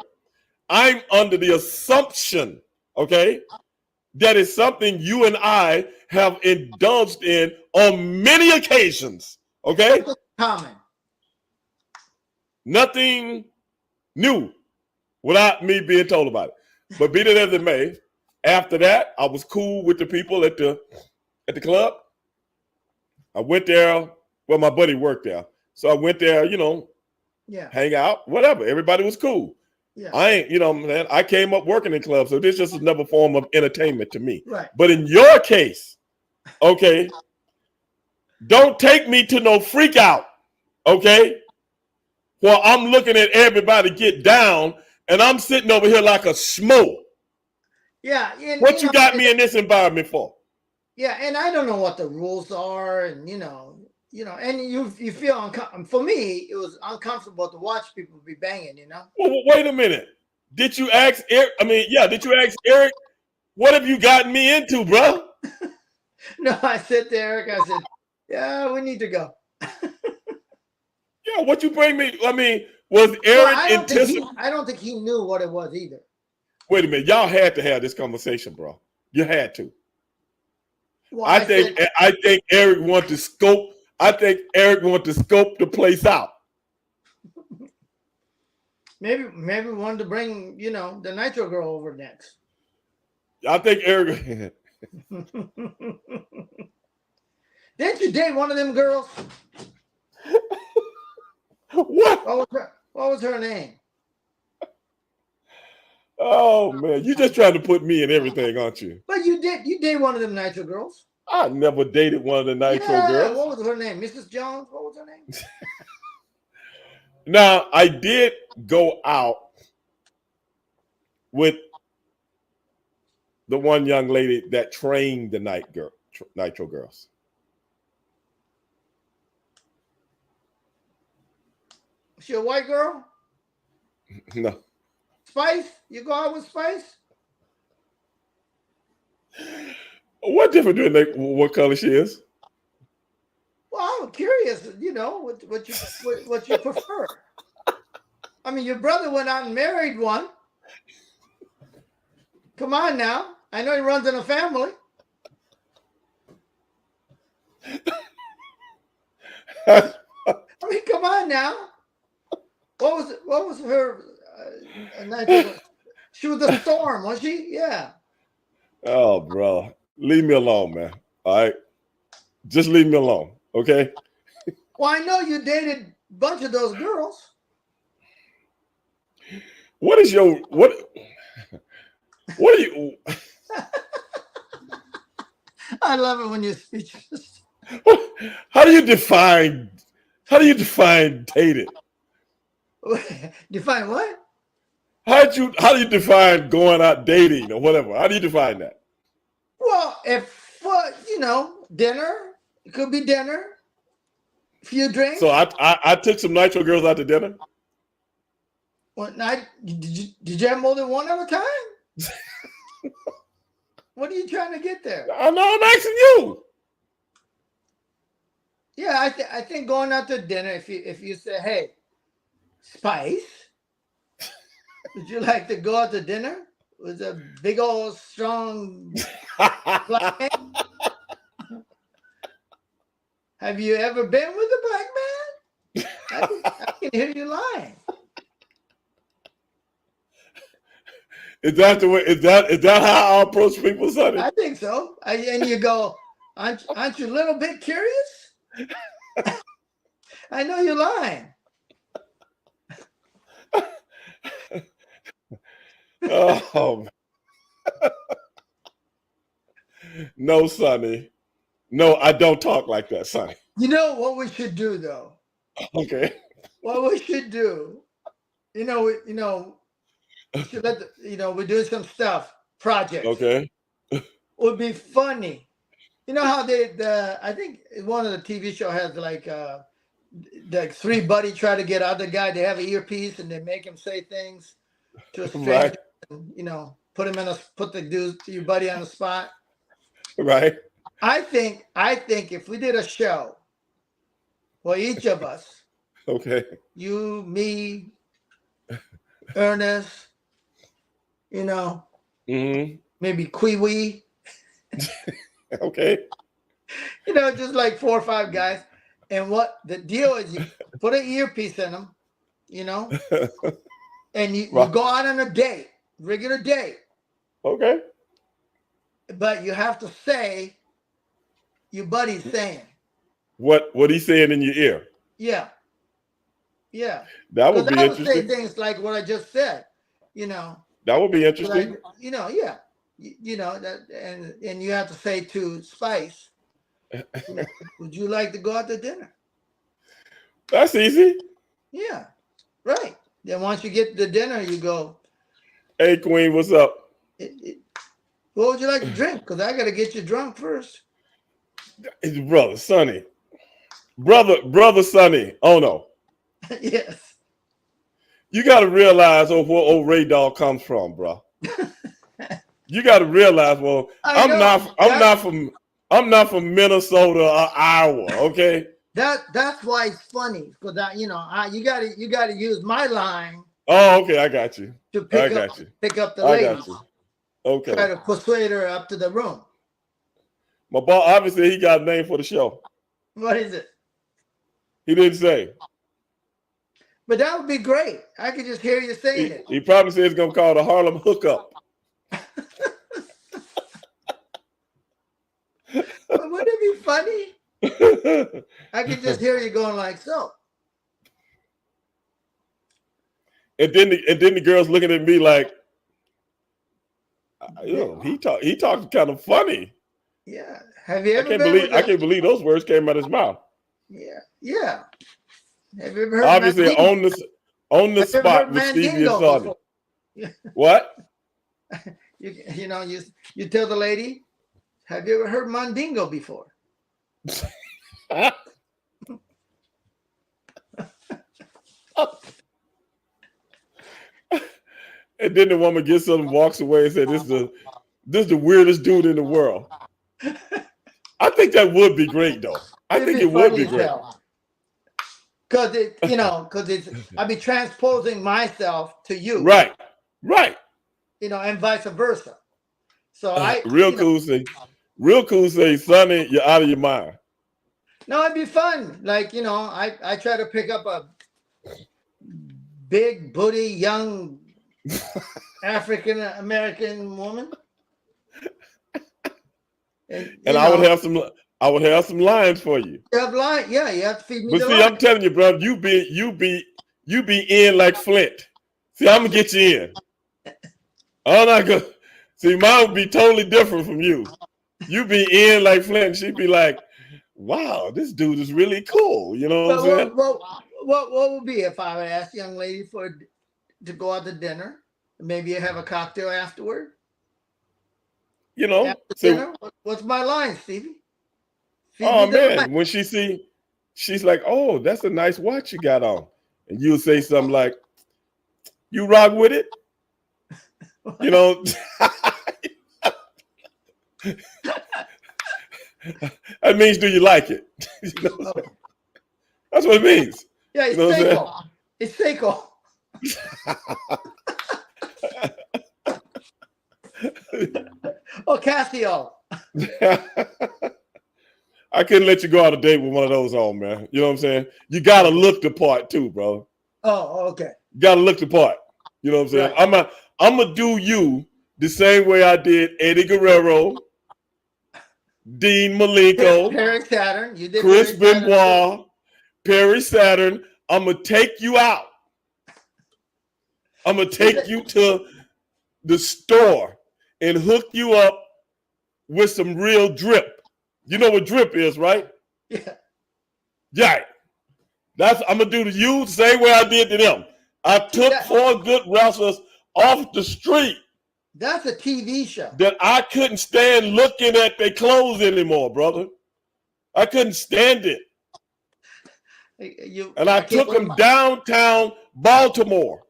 I'm under the assumption, okay, that is something you and I have indulged in on many occasions, okay? Common. Nothing new without me being told about it. But be that as it may, after that, I was cool with the people at the club. I went there. Well, my buddy worked there. So I went there, hang out, whatever. Everybody was cool. Yeah. I came up working in clubs, so this just another form of entertainment to me. Right. But in your case, okay, don't take me to no freak out, okay? Well, I'm looking at everybody get down, and I'm sitting over here like a schmo. Yeah. What you got me in this environment for? Yeah, and I don't know what the rules are, and you know, and you feel uncomfortable. For me, it was uncomfortable to watch people be banging. You know. Well, wait a minute. Did you ask Eric? I mean, yeah. Did you ask Eric? What have you gotten me into, bro? No, I said to Eric, I said, "Yeah, we need to go." Yeah, what you bring me? I mean, was Well, Eric I don't think he knew what it was either. Wait a minute, y'all had to have this conversation, bro. You had to. Well, I think Eric wanted to scope. I think Eric wanted to scope the place out. Maybe we wanted to bring, you know, the Nitro Girl over next. I think Eric. Didn't you date one of them girls? What? What was her name? Oh man, you just trying to put me in everything, aren't you? But you date one of them Nitro girls. I never dated one of the Nitro girls. What was her name? Mrs. Jones? What was her name? Now, I did go out with the one young lady that trained the Nitro girls. She a white girl? No. Spice? You go out with Spice? What difference do it make what color she is? Well, I'm curious, you know, what you prefer. I mean, your brother went out and married one. Come on now. I know he runs in a family. I mean, come on now. What was her she was a storm, was she? Yeah. Oh, bro. Leave me alone, man. All right. Just leave me alone. Okay. Well, I know you dated a bunch of those girls. What are you? I love it when you're speechless. How do you define dating? Define what? How do you define going out dating or whatever? How do you define that? Well, if you know, dinner, it could be dinner, a few drinks. So I took some Nitro girls out to dinner. What night? Did you have more than one at a time? What are you trying to get there? I'm asking you. Yeah, I think going out to dinner, if you say, hey, Spice, would you like to go out to dinner with a big old strong black man? Have you ever been with a black man? I can hear you lying. Is that the way? Is that how I approach people, Sonny? I think so. And you go, aren't you a little bit curious? I know you're lying. Oh, no, Sonny. No, I don't talk like that, Sonny. You know what we should do, though? Okay. What we should do, we should we're doing some stuff, projects. Okay. Would be funny. You know how I think one of the TV show has like three buddies try to get other guy. They have an earpiece and they make him say things to a stranger. Right. And, put your buddy on the spot. Right. I think if we did a show for each of us, okay, you, me, Ernest, mm-hmm. maybe Kiwi, okay, just like 4 or 5 guys. And what the deal is, you put an earpiece in them, and you go out on a date, regular date. Okay. But you have to say your buddy's saying. What he's saying in your ear. Yeah. Yeah. That would be interesting. Say things like what I just said, That would be interesting. Yeah. And you have to say to Spice, would you like to go out to dinner? That's easy. Yeah. Right. Then once you get to dinner, you go, hey, Queen, what's up? What would you like to drink? Because I got to get you drunk first. His brother, Sonny. brother Sonny. Oh no. Yes. You got to realize where old Ray Dog comes from, bro. You got to realize, well, I know. I'm not from Minnesota or Iowa, okay? That's why it's funny because you gotta use my line Oh, okay, I got you. to I got you. pick up the I lady. got you. Okay. Try to persuade her up to the room. My boss, obviously, he got a name for the show. What is it? He didn't say. But that would be great. I could just hear you saying it. He probably said he's gonna call the Harlem Hookup. But wouldn't it be funny? I could just hear you going like so. And then the girls looking at me like, he talks kind of funny. Yeah. Have you ever I can't believe those words came out of his mouth. Yeah. Yeah. Have you ever heard obviously Mandingo? on the spot with Stevie and Sonny. What? You tell the lady, have you ever heard Mandingo before? And then the woman gets up and walks away and said, this is the weirdest dude in the world. I think that would be great, though. I think it would be great. Because I'd be transposing myself to you. Right. And vice versa. So Real cool say, Sonny, you're out of your mind. No, it'd be fun. Like, I try to pick up a big booty young African American woman. And I would have some lines for you. You have lines, yeah. You have to feed me. But see, I'm telling you, bro, you be in like Flint. See, I'm gonna get you in. I'm not gonna see. Mine would be totally different from you. You be in like Flint. She'd be like, "Wow, this dude is really cool." You know what I'm saying? What would be if I would ask a young lady to go out to dinner? Maybe have a cocktail afterward. After dinner? What's my line, Stevie? Oh man, when she's like, "Oh, that's a nice watch you got on," and you'll say something like, "You rock with it," That means, do you like it? That's what it means. Yeah, it's Seiko. It's Seiko. Oh, Casio. I couldn't let you go out a date with one of those on, man. You know what I'm saying? You gotta look the part too, bro. Oh, okay. You gotta look the part. You know what I'm saying? Right. I'm gonna do you the same way I did Eddie Guerrero, Dean Malenko, Perry Saturn. You did Chris Benoit, Perry Saturn. I'm gonna take you out. I'm gonna take you to the store and hook you up with some real drip. You know what drip is, right? Yeah. Yeah. I'm gonna do to you the same way I did to them. I took 4 good wrestlers off the street. That's a TV show. That I couldn't stand looking at their clothes anymore, brother. I couldn't stand it. And I took them downtown Baltimore.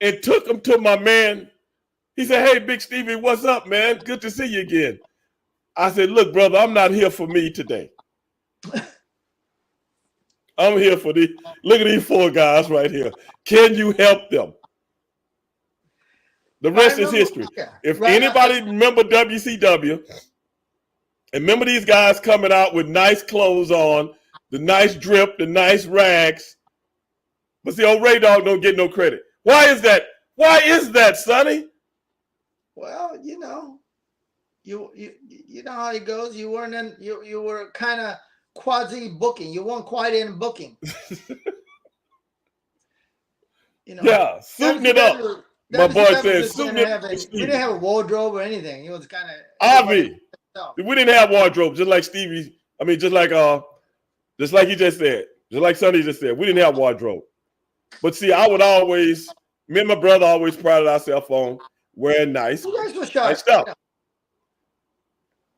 And took them to my man. He said, "Hey, Big Stevie, what's up, man? Good to see you again." I said, "Look, brother, I'm not here for me today. I'm here for look at these 4 guys right here. Can you help them?" The rest is history. If anybody remember WCW, and remember these guys coming out with nice clothes on, the nice drip, the nice rags. But see, old Ray Dog don't get no credit. Why is that? Why is that, Sonny? Well, you know how it goes. You weren't in. You were kind of quasi booking. You weren't quite in booking. Yeah, suiting it up. My boy said, "Suiting it." We didn't have a wardrobe or anything. It was kind of. Avi, we didn't have wardrobe, just like Stevie. I mean, just like he just said, just like Sonny just said, we didn't have wardrobe. But see, me and my brother always prided ourselves on wearing nice stuff.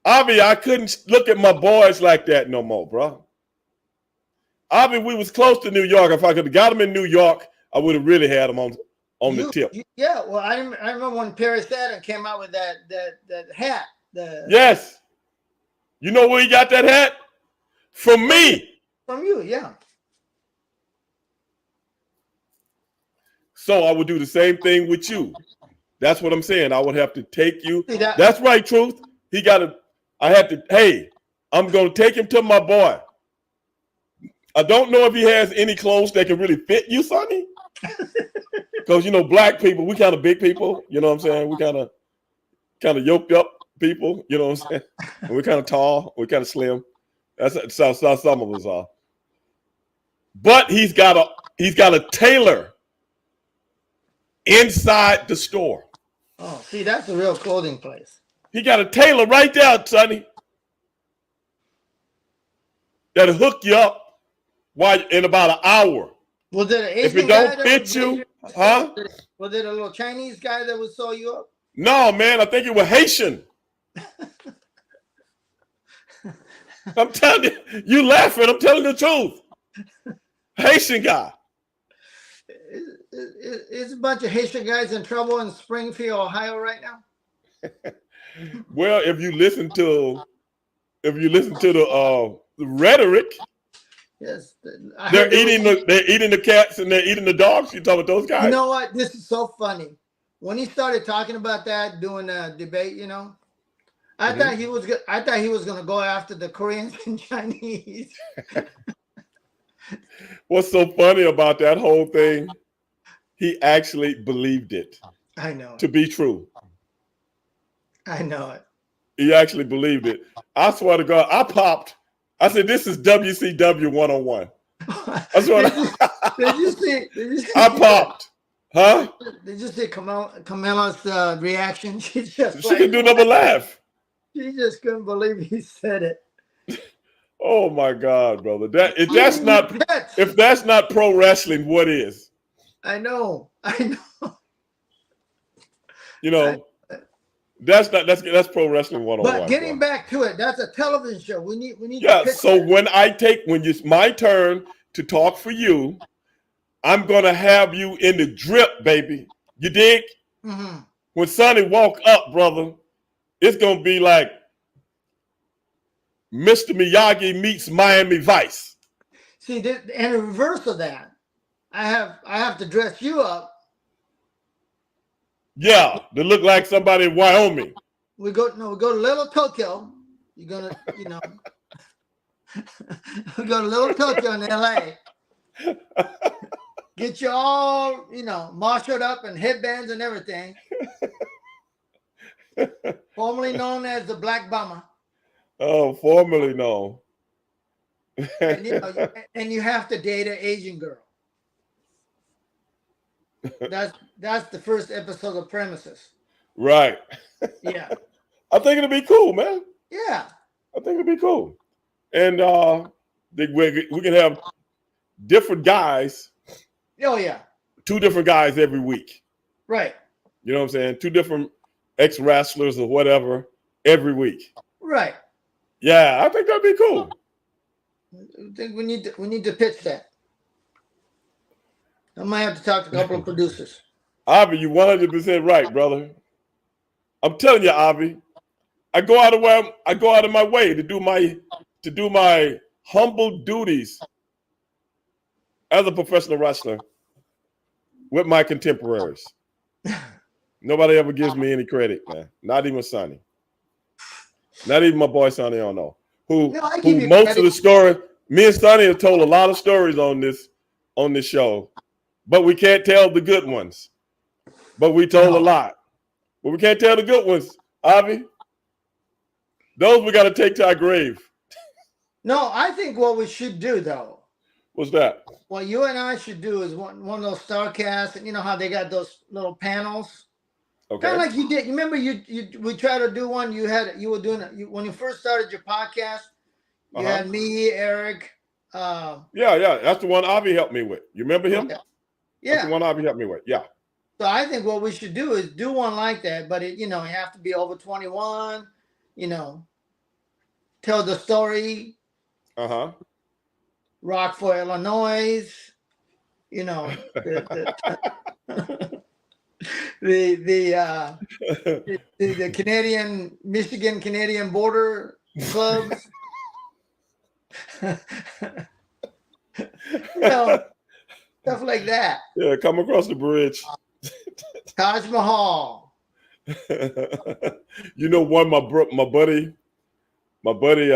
Avi, I couldn't look at my boys like that no more, bro. Avi, we was close to New York. If I could have got them in New York, I would have really had them on the tip. Yeah, well, I remember when Perry Saturn came out with that hat. Yes. You know where he got that hat? From me. From you, yeah. So I would do the same thing with you. That's what I'm saying. I would have to take you. That's right, Truth. Hey, I'm going to take him to my boy. I don't know if he has any clothes that can really fit you, Sonny. Because, black people, we kind of big people. You know what I'm saying? We kind of yoked up people. You know what I'm saying? And we're kind of tall. We're kind of slim. That's how some of us are. But he's got a tailor inside the store. Oh, see, that's a real clothing place. He got a tailor right there, Sonny, that'll hook you up in about an hour. Was it an Asian if it don't fit you, huh? Was it a little Chinese guy that would sew you up? No, man, I think it was Haitian. I'm telling you, you laughing. I'm telling the truth. Haitian guy. Is a bunch of Haitian guys in trouble in Springfield, Ohio right now? Well, if you listen to the rhetoric, yes, they're eating the cats and they're eating the dogs. You talking about those guys? You know what? This is so funny. When he started talking about that, doing a debate, I thought he was going to go after the Koreans and Chinese. What's so funny about that whole thing? He actually believed it. I know to be true. I know it. He actually believed it. I swear to God, I popped. I said, "This is WCW 101." I swear. Did you see? I popped. Huh? Did you see Camilla's reaction? She could do nothing but laugh. She just couldn't believe he said it. Oh my God, brother! If that's not pro wrestling, what is? I know. That's pro wrestling 101. But getting back to it, that's a television show. We need. Yeah. So when it's my turn to talk for you, I'm gonna have you in the drip, baby. You dig? Mm-hmm. When Sonny walk up, brother, it's gonna be like Mr. Miyagi meets Miami Vice. See, and in reverse of that, I have to dress you up. Yeah, to look like somebody in Wyoming. We go to Little Tokyo. You're gonna, we go to Little Tokyo in LA. Get you all, marshaled up and headbands and everything. Formerly known as the Black Bomber. Oh, formerly known. and you have to date an Asian girl. That's the first episode of Premises. Right. Yeah. I think it'll be cool, man. Yeah. I think it'll be cool. And we can have different guys. Oh, yeah. 2 different guys every week. Right. You know what I'm saying? 2 different ex-wrestlers or whatever every week. Right. Yeah, I think that'd be cool. I think we need to pitch that. I might have to talk to a couple of producers. Avi, you 100% right, brother. I'm telling you, Avi. I go out of my way to do my humble duties as a professional wrestler with my contemporaries. Nobody ever gives me any credit, man. Not even Sonny. Not even my boy Sonny, I don't know. Who most of the story, me and Sonny have told a lot of stories on this show, but we can't tell the good ones. But we told a lot. But we can't tell the good ones, Avi. Those we got to take to our grave. No, I think what we should do, though. What's that? What you and I should do is one of those StarCasts, and you know how they got those little panels. Okay. Kind of like you did. You remember we tried to do one. You were doing it when you first started your podcast. You had me, Eric. Yeah. That's the one Avi helped me with. You remember him? Yeah. That's the one Avi helped me with. Yeah. So I think what we should do is do one like that, but you have to be over 21. tell the story. Uh-huh. Rockford, Illinois. You know, the Canadian, Michigan Canadian border clubs. You know, stuff like that. Yeah, come across the bridge. Taj Mahal. You know, one my buddy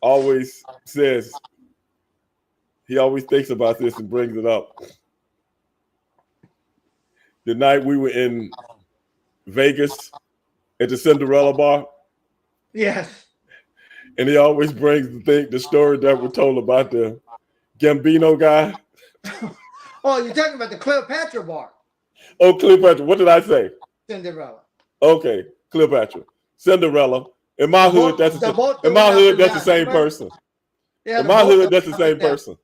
always says, he always thinks about this and brings it up. The night we were in Vegas at the Cinderella bar. Yes. And he always brings the story that we're told about the Gambino guy. Oh, you're talking about the Cleopatra bar. Oh, Cleopatra. What did I say? Cinderella. Okay, Cleopatra. Cinderella. In my hood, that's the same person. Yeah, in my hood, that's the same person.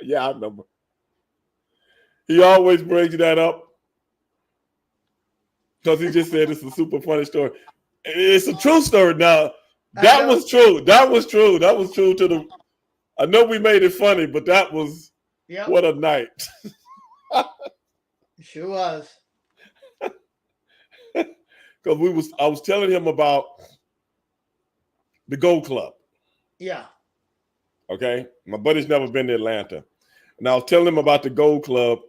Yeah, I remember. He always brings that up because he just said it's a super funny story. It's a true story now. That was true. That was true. That was true to the. I know we made it funny, but that was what a night. Sure was. Because I was telling him about the Gold Club. Yeah. Okay. My buddy's never been to Atlanta. And I was telling him about the Gold Club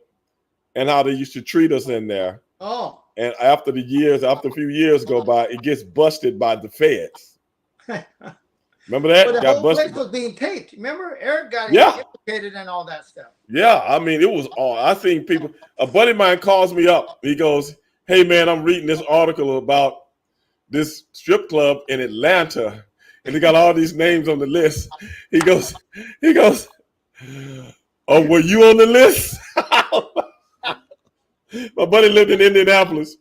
and how they used to treat us in there. Oh. And after a few years go by, it gets busted by the feds. Remember that? But the whole place was being taped. Remember? Eric got implicated and all that stuff. Yeah. I mean, it was all. I seen people. A buddy of mine calls me up. He goes, "Hey, man, I'm reading this article about this strip club in Atlanta. And they got all these names on the list." He goes, "Oh, were you on the list?" My buddy lived in Indianapolis.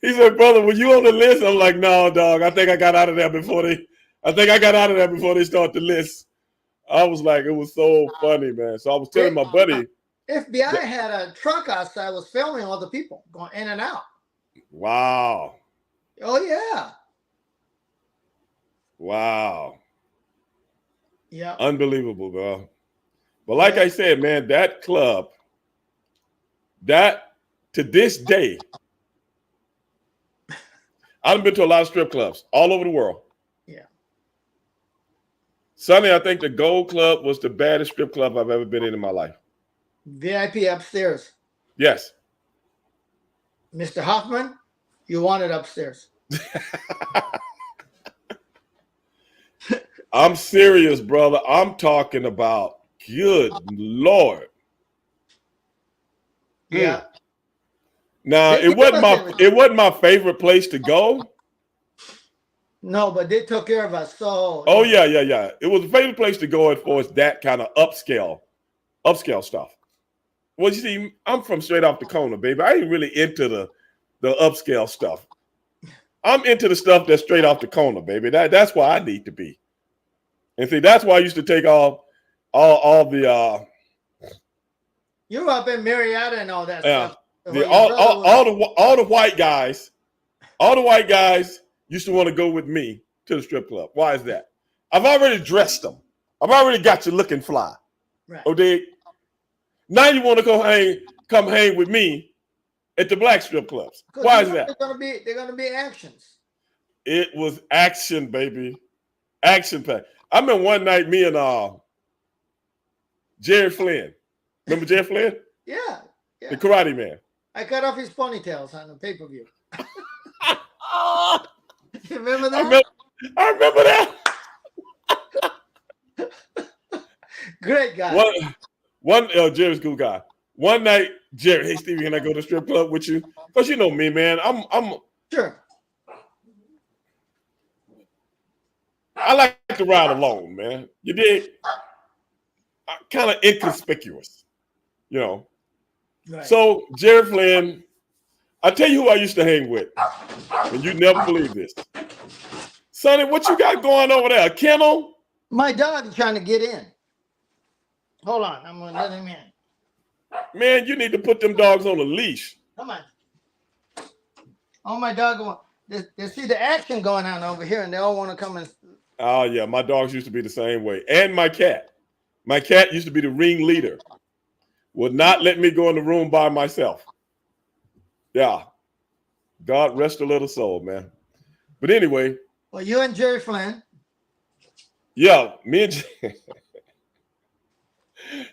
He said, "Brother, were you on the list?" I'm like, "No, dog. I think I got out of there before they start the list." I was like, it was so funny, man. So I was telling my buddy. FBI had a truck outside, was filming all the people going in and out. Wow. Oh, yeah. Wow. Yeah. Unbelievable, bro. But like I said, man, that club, that to this day, I've been to a lot of strip clubs all over the world. Yeah. Sonny, I think the Gold Club was the baddest strip club I've ever been in my life. VIP upstairs. Yes. Mr. Hoffman, you want it upstairs. I'm serious, brother. I'm talking about, good Lord. Yeah. Now, it wasn't my favorite place to go. No, but they took care of us. So. Oh, yeah. It was a favorite place to go as far as that kind of upscale stuff. Well, you see, I'm from straight off the corner, baby. I ain't really into the upscale stuff. I'm into the stuff that's straight off the corner, baby. That's why I need to be. And see, that's why I used to take all the. You were up in Marietta and all that stuff. All the white guys used to want to go with me to the strip club. Why is that? I've already dressed them. I've already got you looking fly. Right. Oh, now you want to come hang with me at the black strip clubs. Why is that? They're gonna be actions. It was action, baby. Action pack. I remember one night, me and Jerry Flynn. Remember Jerry Flynn? Yeah. The Karate Man. I cut off his ponytails on the pay-per-view. You remember that? I remember that. Great guy. Jerry's a cool guy. One night, Jerry, "Hey Stevie, can I go to the strip club with you?" Because you know me, man. I'm sure. I like to ride alone, man. You dig? I'm kind of inconspicuous, you know. Right. So Jerry Flynn, I tell you who I used to hang with, and you'd never believe this. Sonny, what you got going over there? A kennel? My dog is trying to get in. Hold on, I'm gonna let him in. Man, you need to put them dogs on a leash. Come on. Oh, my dog. they see the action going on over here, and they all want to come and. Oh yeah, my dogs used to be the same way, and my cat. My cat used to be the ringleader. Would not let me go in the room by myself. Yeah, God rest a little soul, man. But anyway. Well, you and Jerry Flynn. Yeah, me and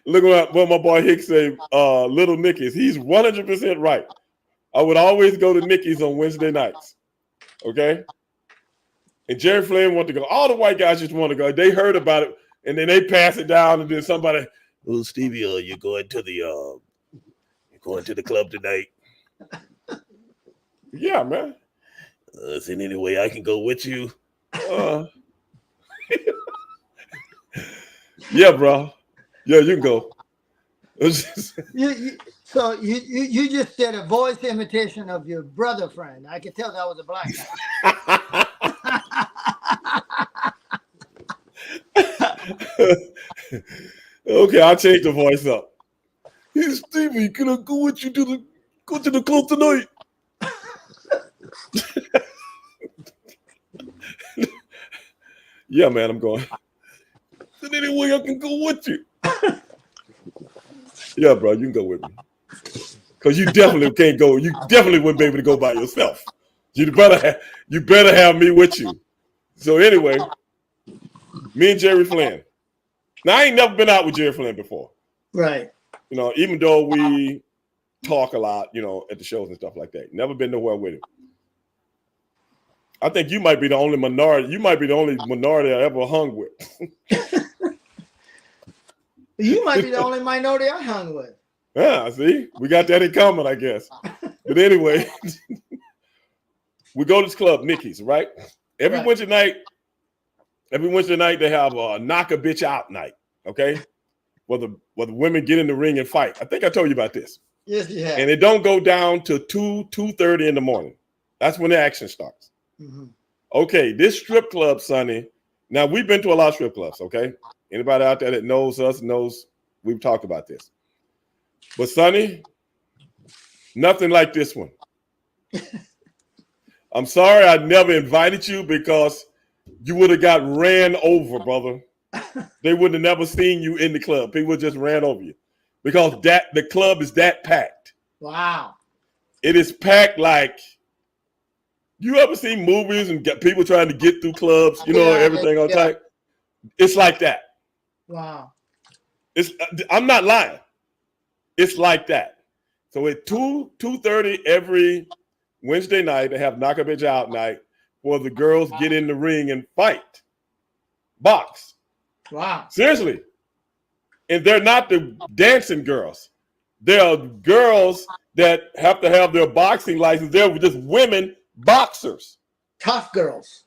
look at what my boy Hicks say, Little Nicky's. He's 100% right. I would always go to Nicky's on Wednesday nights. Okay? And Jerry Flynn wanted to go. All the white guys just want to go. They heard about it, and then they pass it down, and then somebody, oh, Stevie, you're going to the club tonight. Yeah, man. Is there any way I can go with you? Yeah, bro. Yeah, you can go. So you just did a voice imitation of your brother friend. I could tell that was a black guy. Okay, I'll change the voice up. Hey, Stevie, can I go with you to the club tonight? Yeah, man, I'm going. Is there any way I can go with you? Yeah, bro, you can go with me. Because you definitely can't go. You definitely wouldn't be able to go by yourself. You better have me with you. So anyway, me and Jerry Flynn. Now, I ain't never been out with Jerry Flynn before. Right. You know, even though we talk a lot, you know, at the shows and stuff like that. Never been nowhere with him. I think you might be the only minority. You might be the only minority I ever hung with. You might be the only minority I hung with. Yeah, see? We got that in common, I guess. But anyway, we go to this club, Nicky's, right? Every Wednesday night, they have a knock a bitch out night, okay? Where the women get in the ring and fight. I think I told you about this. Yes, you have. And it don't go down to 2:30 in the morning. That's when the action starts. Mm-hmm. Okay, this strip club, Sonny. Now, we've been to a lot of strip clubs, okay? Anybody out there that knows us knows we've talked about this. But, Sonny, nothing like this one. I'm sorry I never invited you because you would have got ran over, brother. They would have never seen you in the club. People just ran over you because the club is that packed. Wow. It is packed like, you ever seen movies and get people trying to get through clubs, you know, everything on tight? It's like that. Wow. I'm not lying. It's like that. So at 2:30 every Wednesday night, they have knock a bitch out night where the girls get in the ring and fight. Box. Wow. Seriously. And they're not the dancing girls. They are girls that have to have their boxing license. They're just women boxers. Tough girls.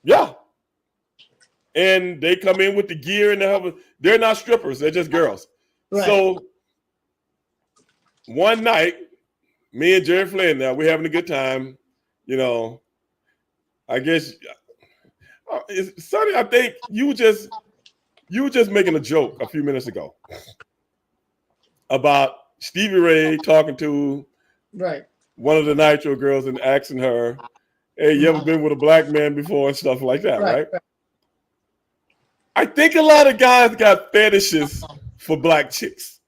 Yeah. And they come in with the gear and they're not strippers. They're just girls. Right. So one night, me and Jerry Flynn, now we're having a good time. You know, I guess, Sonny, I think you were just making a joke a few minutes ago about Stevie Ray talking to one of the Nitro girls and asking her, hey, you ever been with a black man before and stuff like that, right? I think a lot of guys got fetishes for black chicks.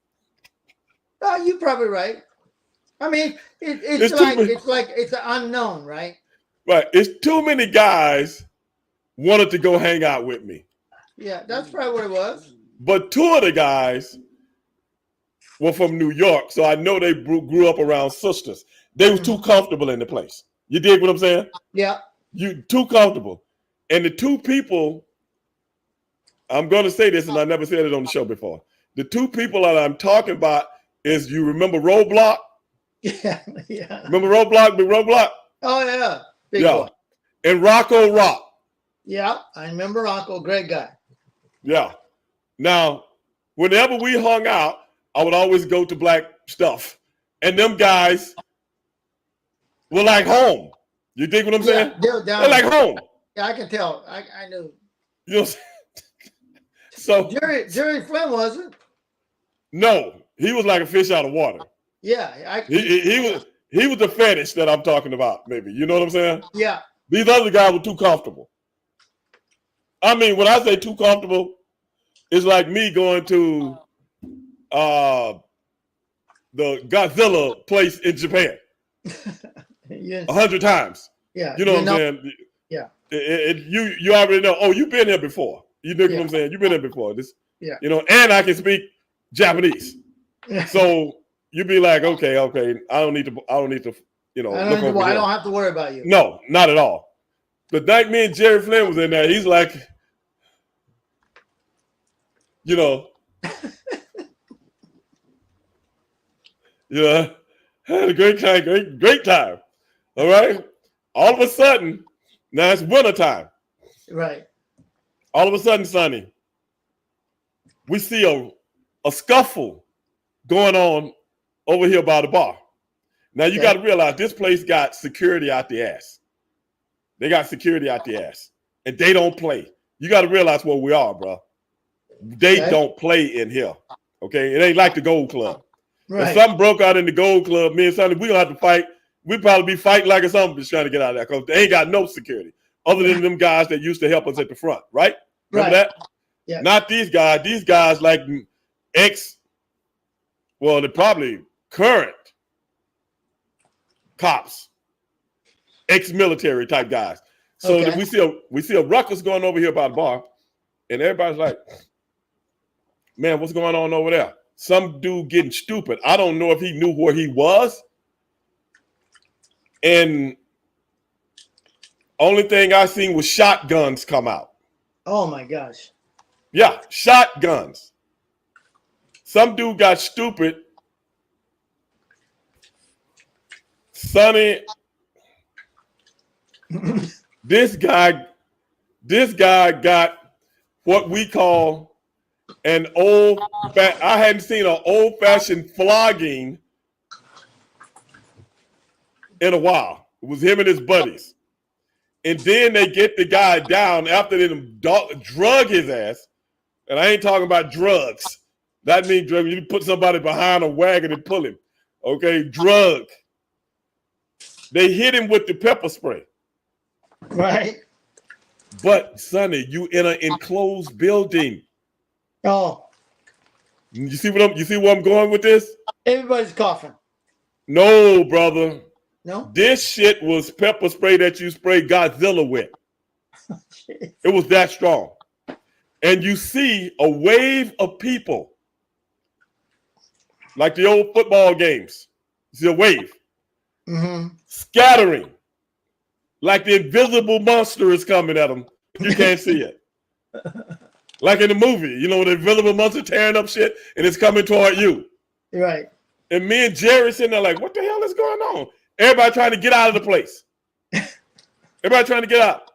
Oh, you're probably right. I mean, it's an unknown, right? Right. It's too many guys wanted to go hang out with me. Yeah, that's probably what it was. But two of the guys were from New York, so I know they grew up around sisters. They were too comfortable in the place. You dig what I'm saying? Yeah. You too comfortable. And the two people, I'm going to say this, and I never said it on the show before. The two people that I'm talking about is, you remember Roadblock? Yeah. Remember Roadblock, Big Roadblock? Oh, yeah. Big boy. And Rocco Rock. Yeah, I remember Rocco, great guy. Yeah. Now, whenever we hung out, I would always go to Black Stuff. And them guys were like home. You dig what I'm saying? They're like home. Yeah, I can tell. I knew. You know what I'm saying? So Jerry Flynn wasn't? No, he was like a fish out of water. Yeah. He He was the fetish that I'm talking about, maybe. You know what I'm saying? Yeah. These other guys were too comfortable. I mean, when I say too comfortable, it's like me going to the Godzilla place in Japan Yes. 100 times. Yeah. You know what I'm saying? Yeah. You already know. Oh, you've been here before. You know what I'm saying? You've been here before. This, yeah. You know, and I can speak Japanese. So you'd be like, okay, I don't need to, you know, look over here. I don't have to worry about you. No, not at all. The night me and Jerry Flynn was in there, he's like, you know, had a great time, great time. All right. All of a sudden, now it's winter time. Right. All of a sudden, Sonny, we see a scuffle going on over here by the bar. Now you got to realize this place got security out the ass. They got security out the ass, and they don't play. You got to realize where we are, bro. They don't play in here. Okay, it ain't like the Gold Club. Right. If something broke out in the Gold Club, me and Sonny, we gonna have to fight. We'd probably be fighting like a something just trying to get out of there because they ain't got no security other than them guys that used to help us at the front, right? Remember that? Yeah. Not these guys. These guys like they're probably current cops, ex-military type guys. So we see a ruckus going over here by the bar, and everybody's like, man, what's going on over there? Some dude getting stupid. I don't know if he knew where he was. And only thing I seen was shotguns come out. Oh my gosh. Yeah, shotguns. Some dude got stupid. Sonny, this guy got what we call I hadn't seen an old-fashioned flogging in a while. It was him and his buddies. And then they get the guy down after they drug his ass. And I ain't talking about drugs. That means drug. You put somebody behind a wagon and pull him. Okay, drug. They hit him with the pepper spray. Right. But, Sonny, you in an enclosed building. Oh. You see where I'm going with this? Everybody's coughing. No, brother. No? This shit was pepper spray that you spray Godzilla with. It was that strong. And you see a wave of people. Like the old football games. You see a wave. Mm-hmm. Scattering. Like the invisible monster is coming at them. You can't see it. Like in the movie, you know, the invisible monster tearing up shit and it's coming toward you. Right. And me and Jerry sitting there like, what the hell is going on? Everybody trying to get out of the place. Everybody trying to get out.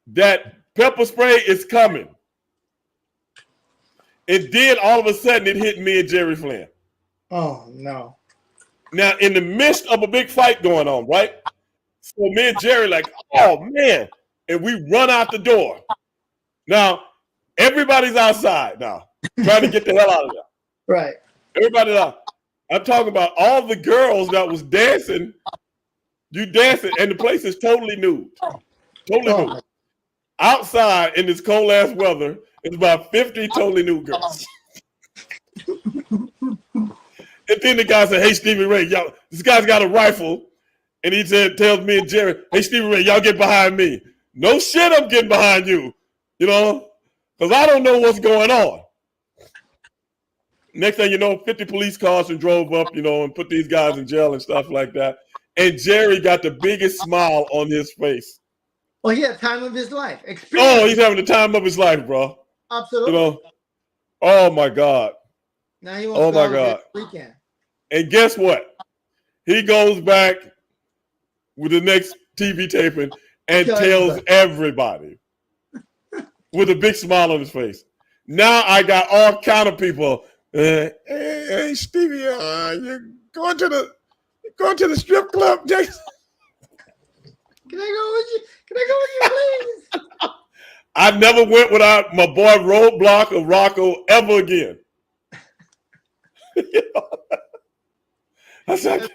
That pepper spray is coming. And then all of a sudden it hit me and Jerry Flynn. Oh, no. Now, in the midst of a big fight going on, right? So me and Jerry like, oh, man. And we run out the door. Now, everybody's outside now, trying to get the hell out of there. Right. Everybody's out. I'm talking about all the girls that was dancing. You dancing, and the place is totally nude. Totally nude. Outside in this cold ass weather, it's about 50 totally nude girls. And then the guy said, hey, Stevie Ray, y'all, this guy's got a rifle. And he tells me and Jerry, hey, Stevie Ray, y'all get behind me. No shit, I'm getting behind you. You know, because I don't know what's going on. Next thing you know, 50 police cars and drove up, you know, and put these guys in jail and stuff like that. And Jerry got the biggest smile on his face. Well, he had time of his life. Oh, he's having the time of his life, bro. Absolutely. You know, oh my God. Now he wants to go weekend. And guess what? He goes back with the next TV taping and tells everybody with a big smile on his face. Now I got all kind of people. Hey, Stevie, you're going to the strip club, Jason? Can I go with you? Can I go with you, please? I never went without my boy Roadblock or Rocco ever again. I said,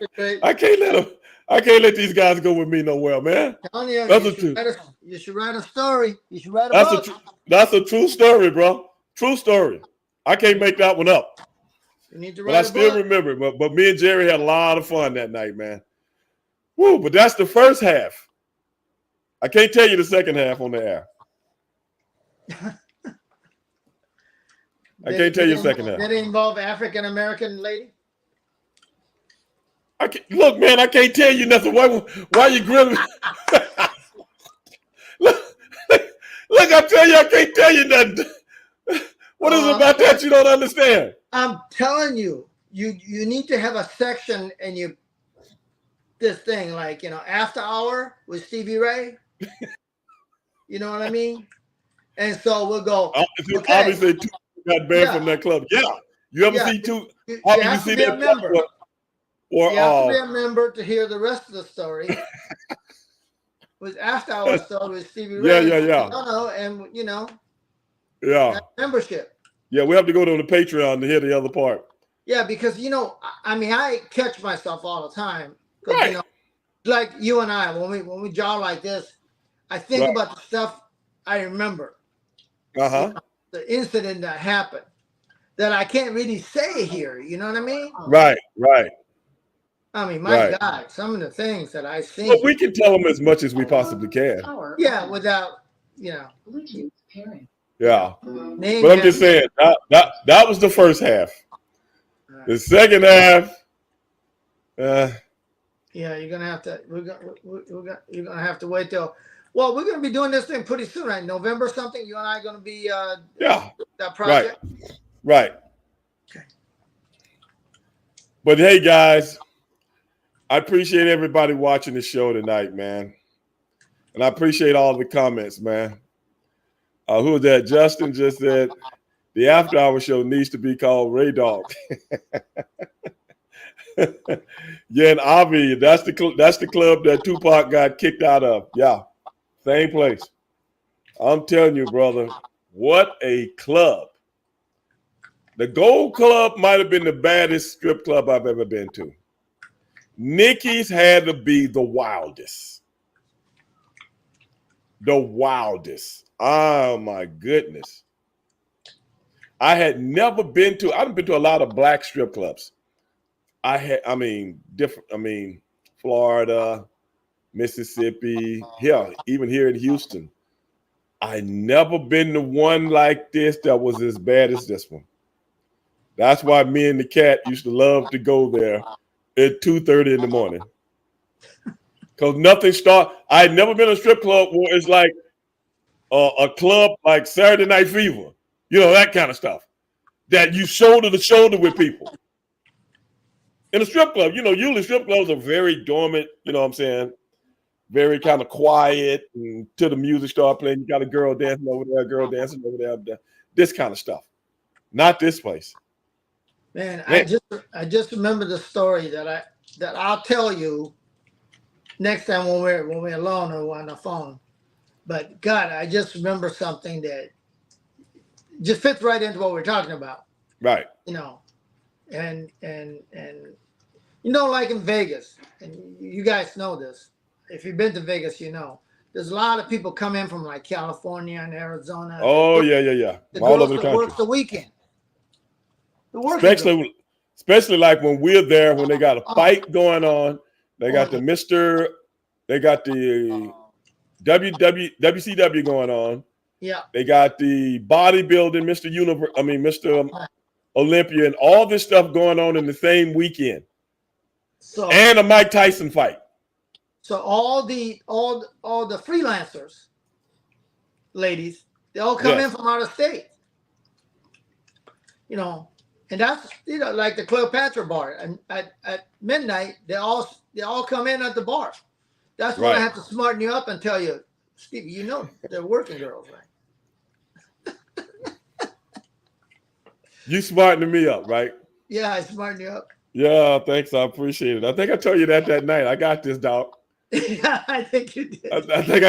I can't let him. I can't let these guys go with me nowhere, man. I'm telling you, That's you should write a story. You should write a that's book. that's a true story, bro. True story. I can't make that one up. You need to But write I a still book. remember it. But me and Jerry had a lot of fun that night, man. Woo, but that's the first half. I can't tell you the second half on the air. I can't tell you the second half. Did it involve African American lady? Look, man, I can't tell you nothing. Why you grilling? look, I tell you, I can't tell you nothing. What is it about that you don't understand? I'm telling you, you need to have a section and this thing like, after hour with Stevie Ray. You know what I mean? And so we'll go. Okay. Obviously, two got banned from that club. Yeah, you ever see two? You have to be a member. You have to be a member to hear the rest of the story. With after hour story with Stevie Ray. Yeah. And yeah, membership. Yeah, we have to go to the Patreon to hear the other part. Yeah, because I catch myself all the time. Right. Like you and I, when we jaw like this, I think about the stuff I remember. The incident that happened that I can't really say here. You know what I mean? Right. I mean, my God, some of the things that I see. Well, we can tell them as much as we possibly can. Yeah, without, Bluetooth pairing. Yeah. But I'm just saying that was the first half. The second half, yeah, you're gonna have to. You're gonna have to wait till. Well, we're gonna be doing this thing pretty soon, right? November something. You and I are gonna be. That project. Right. Okay. But hey, guys, I appreciate everybody watching the show tonight, man, and I appreciate all the comments, man. Who was that? Justin just said the after hour show needs to be called Ray Dog. Yeah, and Avi, that's the club that Tupac got kicked out of. Yeah, same place. I'm telling you, brother, what a club. The Gold Club might have been the baddest strip club I've ever been to. Nikki's had to be the wildest. The wildest. Oh my goodness. I've been to a lot of black strip clubs. Florida, Mississippi, even here in Houston. I never been to one like this that was as bad as this one. That's why me and the cat used to love to go there at 2:30 in the morning. Because nothing started. I had never been to a strip club where it's like a club like Saturday Night Fever. That kind of stuff. That you shoulder to shoulder with people. In a strip club, usually strip clubs are very dormant, you know what I'm saying? Very kind of quiet until the music start playing. You got a girl dancing over there, a girl dancing over there. This kind of stuff. Not this place. Man, I just remember the story that I'll tell you next time when we're alone or on the phone. But God, I just remember something that just fits right into what we're talking about. Right. And like in Vegas, and you guys know this. If you've been to Vegas, there's a lot of people come in from like California and Arizona. Oh, yeah. All over the country. Works the weekend. Especially like when we're there, when they got a fight going on, they got the WCW going on. Yeah. They got the bodybuilding, Mr. Olympia, and all this stuff going on in the same weekend. And a Mike Tyson fight. So all the freelancers, ladies, they all come in from out of state. And that's like the Cleopatra bar, and at midnight they all come in at the bar. That's when I have to smarten you up and tell you, Stevie, they're working girls, right? You smartening me up, right? Yeah, I smarten you up. Yeah, thanks. I appreciate it. I think I told you that night. I got this, dog. Yeah, I think you did. I think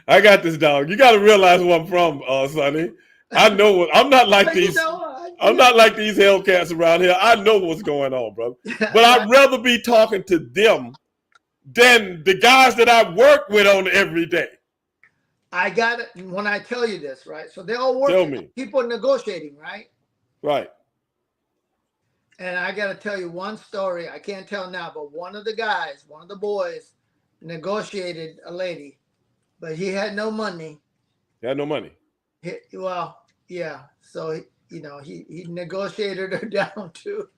I got this, dog. You got to realize where I'm from, Sonny. I know I'm not like these. I'm not like these Hellcats around here. I know what's going on, brother. But I'd rather be talking to them than the guys that I work with on every day. I got it when I tell you this, right? So they all work. Tell me. People negotiating, right? Right. And I got to tell you one story. I can't tell now, but one of the boys, negotiated a lady, but he had no money. He had no money. Well, yeah. So he negotiated her down to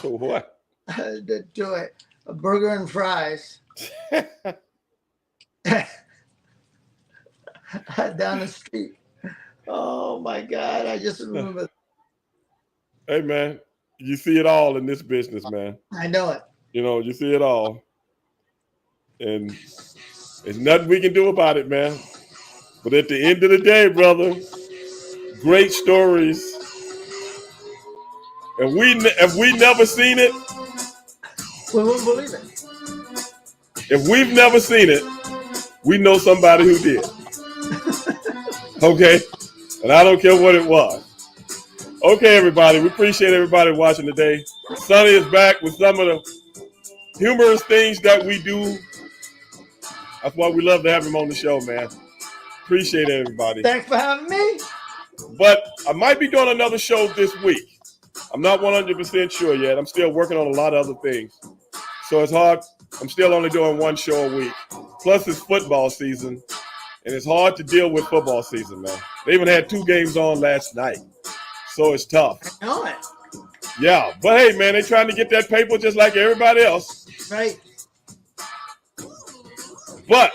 So what? to a burger and fries down the street. Oh my God! I just remember. Hey man, you see it all in this business, man. I know it. You see it all, and there's nothing we can do about it, man. But at the end of the day, brother, great stories. And if we never seen it, we won't believe it. If we've never seen it, we know somebody who did. Okay? And I don't care what it was. Okay, everybody. We appreciate everybody watching today. Sonny is back with some of the humorous things that we do. That's why we love to have him on the show, man. Appreciate everybody. Thanks for having me. But I might be doing another show this week. I'm not 100% sure yet. I'm still working on a lot of other things. So it's hard. I'm still only doing one show a week. Plus it's football season. And it's hard to deal with football season, man. They even had 2 games on last night. So it's tough. I know it. Yeah. But hey, man, they're trying to get that paper just like everybody else. Right. But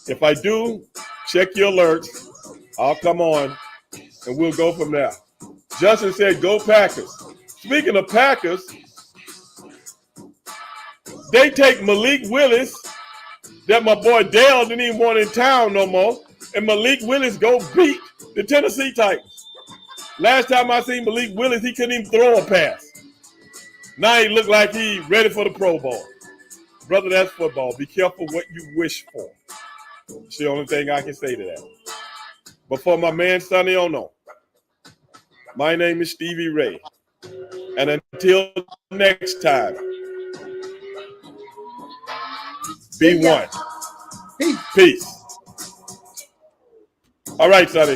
if I do, check your alerts. I'll come on and we'll go from there. Justin said, go Packers. Speaking of Packers, they take Malik Willis, that my boy Dale didn't even want in town no more, and Malik Willis go beat the Tennessee Titans. Last time I seen Malik Willis, he couldn't even throw a pass. Now he look like he ready for the Pro Bowl. Brother, that's football. Be careful what you wish for. It's the only thing I can say to that. But for my man Sonny Ono, my name is Stevie Ray. And until next time, be one. Peace. All right, Sonny.